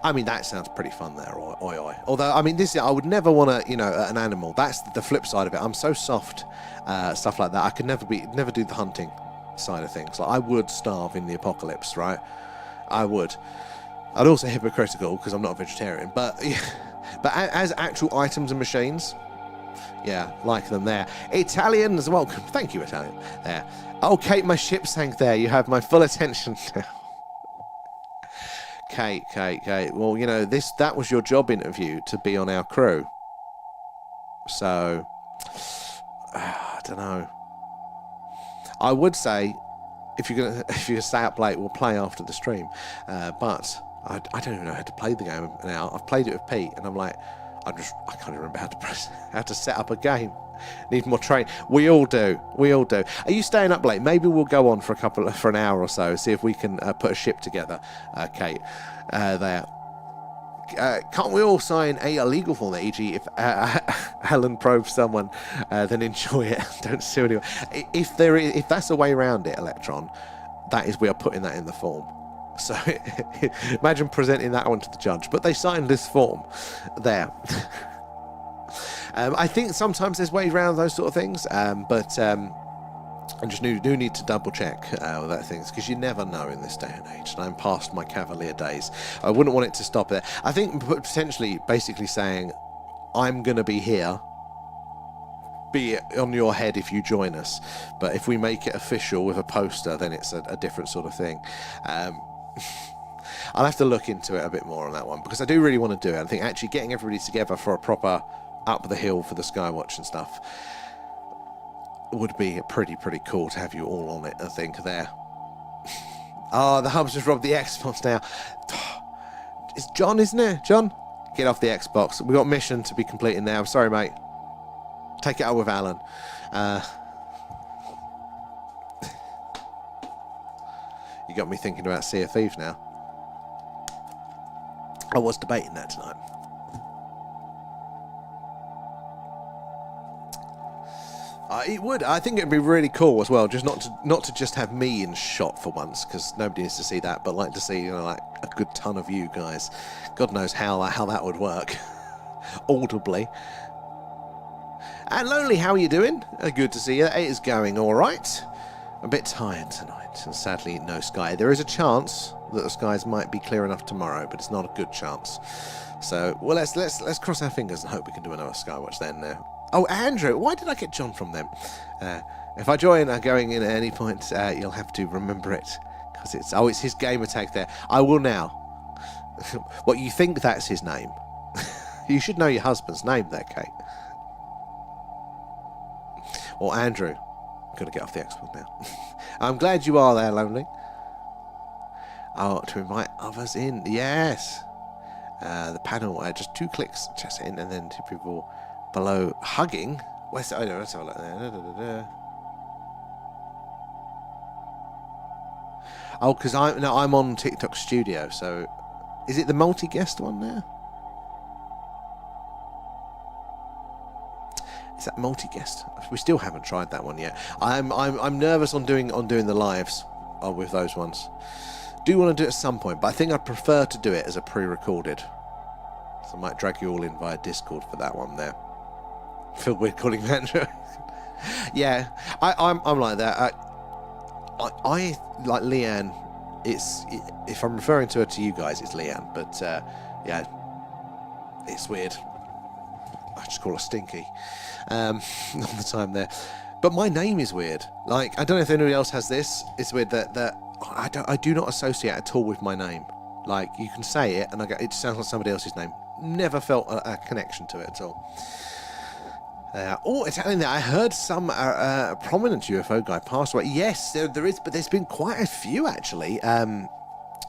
I mean, that sounds pretty fun there, oi. Although, I mean, I would never want to, an animal. That's the flip side of it. I'm so soft, stuff like that. I could never do the hunting side of things. Like, I would starve in the apocalypse, right? I would. I'd also hypocritical because I'm not a vegetarian, but as actual items and machines, yeah, like them there. Italian as well. Thank you, Italian. There. Oh, Kate, my ship sank there. You have my full attention now. Kate. Well, that was your job interview, to be on our crew. So, I don't know. I would say, if you're gonna stay up late, we'll play after the stream. But I don't even know how to play the game now. I've played it with Pete, and I'm like, I can't even remember how to set up a game. Need more training. We all do. Are you staying up late? Maybe we'll go on for an hour or so, see if we can put a ship together, Kate. There. can't we all sign a illegal form? E.g., if Alan probes someone, then enjoy it. Don't sue anyone. If that's a way around it, Electron, that is, we are putting that in the form. So imagine presenting that one to the judge. But they signed this form there. I think sometimes there's ways around those sort of things, but I just do need to double check all that things, because you never know in this day and age, and I'm past my cavalier days. I wouldn't want it to stop there. I think potentially basically saying, I'm going to be here, be on your head if you join us, but if we make it official with a poster, then it's a different sort of thing. I'll have to look into it a bit more on that one, because I do really want to do it. I think actually getting everybody together for a proper up the hill for the Skywatch and stuff would be pretty cool to have you all on it, I think, there. Oh, the hub's just robbed the Xbox now. It's John, isn't it? John? Get off the Xbox. We've got a mission to be completing now. I'm sorry, mate. Take it up with Alan. You got me thinking about Sea of Thieves now. I was debating that tonight. It would. I think it'd be really cool as well, just not to just have me in shot for once, because nobody needs to see that, but like to see, you know, like a good ton of you guys. God knows how that would work, audibly. And Lonely, how are you doing? Good to see you. It is going all right. A bit tired tonight, and sadly no sky. There is a chance that the skies might be clear enough tomorrow, but it's not a good chance. So, well, let's cross our fingers and hope we can do another Skywatch then. Oh, Andrew, why did I get John from them? If I join going in at any point, you'll have to remember it, because it's his gamer tag there. I will now. What, you think that's his name? You should know your husband's name there, Kate. Or Andrew. I've got to get off the Xbox now. I'm glad you are there, Lonely. Oh, to invite others in. Yes. The panel, just 2 clicks, just in, and then 2 people below hugging. Let's have a look there. Oh, because I'm on TikTok Studio, so is it the multi-guest one there? Is that multi-guest? We still haven't tried that one yet. I'm nervous on doing the lives with those ones. Do want to do it at some point, but I think I'd prefer to do it as a pre-recorded. So I might drag you all in via Discord for that one there. Feel weird calling Andrew. Yeah, I'm like that. I like Leanne. If I'm referring to her to you guys, it's Leanne. But yeah, it's weird. I just call her Stinky all the time there. But my name is weird. Like, I don't know if anybody else has this. It's weird that I do not associate at all with my name. Like, you can say it and it sounds like somebody else's name. Never felt a connection to it at all. Italian there. I heard some prominent UFO guy passed away. Yes, there is, but there's been quite a few actually.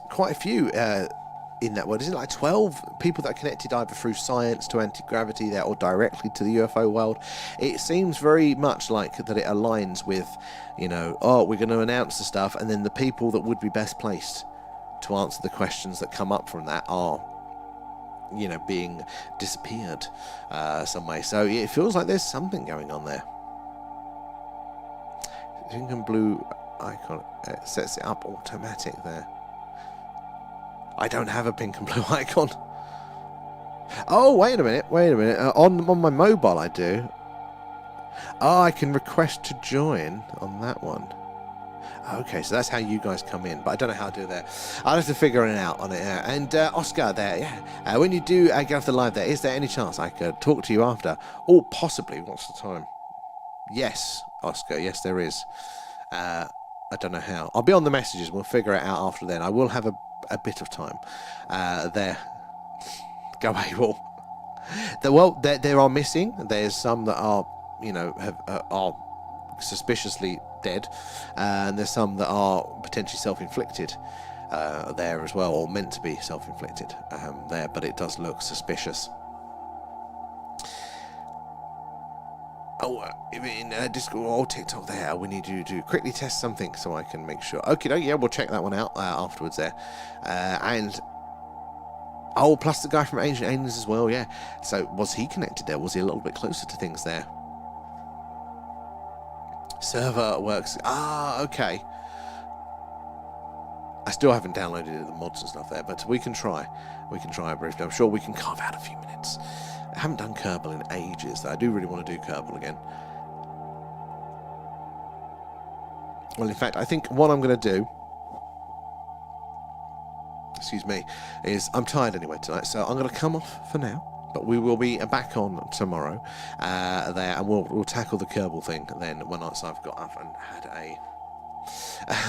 Quite a few in that world. Isn't it like 12 people that are connected either through science to anti-gravity there or directly to the UFO world? It seems very much like that it aligns with, you know, we're going to announce the stuff, and then the people that would be best placed to answer the questions that come up from that are, you know, being disappeared some way. So it feels like there's something going on there. Pink and blue icon sets it up automatic there. I don't have a pink and blue icon. Oh, wait a minute. On my mobile I do. Oh, I can request to join on that one. Okay, so that's how you guys come in, but I don't know how to do that. I'll have to figure it out on it. And Oscar there, yeah. When you do get off the live there, is there any chance I could talk to you after? Or possibly, what's the time? Yes, Oscar, yes there is. I don't know how. I'll be on the messages, we'll figure it out after then. I will have a bit of time there. Go AWOL. There are missing. There's some that are, you know, are suspiciously dead, and there's some that are potentially self-inflicted there as well, or meant to be self-inflicted there, but it does look suspicious. In Discord or TikTok there, we need you to quickly test something so I can make sure. Okay, yeah, we'll check that one out afterwards there. And Oh, plus the guy from Ancient Aliens as well, yeah. So was he connected there? Was he a little bit closer to things there? Server works. Ah, okay. I still haven't downloaded the mods and stuff there, but we can try. We can try briefly. I'm sure we can carve out a few minutes. I haven't done Kerbal in ages. I do really want to do Kerbal again. Well, in fact, I think what I'm going to do, excuse me, is I'm tired anyway tonight, so I'm going to come off for now. But we will be back on tomorrow there, and we'll tackle the Kerbal thing then when once I've got up and had a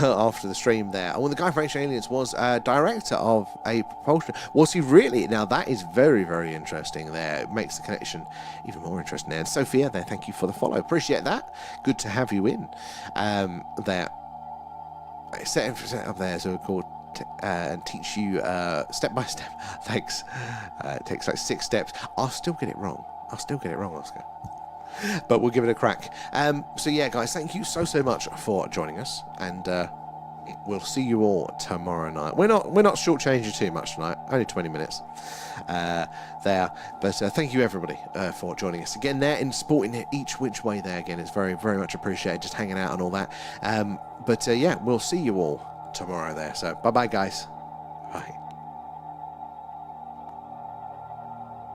after the stream there. Oh, and the guy from Ancient Aliens was director of a propulsion. Was he really? Now that is very, very interesting there. It makes the connection even more interesting there. And Sophia there, thank you for the follow. Appreciate that. Good to have you in there. Set up there, so called and teach you step by step. Thanks. It takes like 6 steps. I'll still get it wrong. Oscar. But we'll give it a crack. So yeah, guys, thank you so much for joining us, and we'll see you all tomorrow night. We're not shortchanging too much tonight. Only 20 minutes there. But thank you everybody for joining us again there and supporting it each which way there. Again, it's very, very much appreciated. Just hanging out and all that. But yeah, we'll see you all tomorrow there. So bye bye, guys. Bye.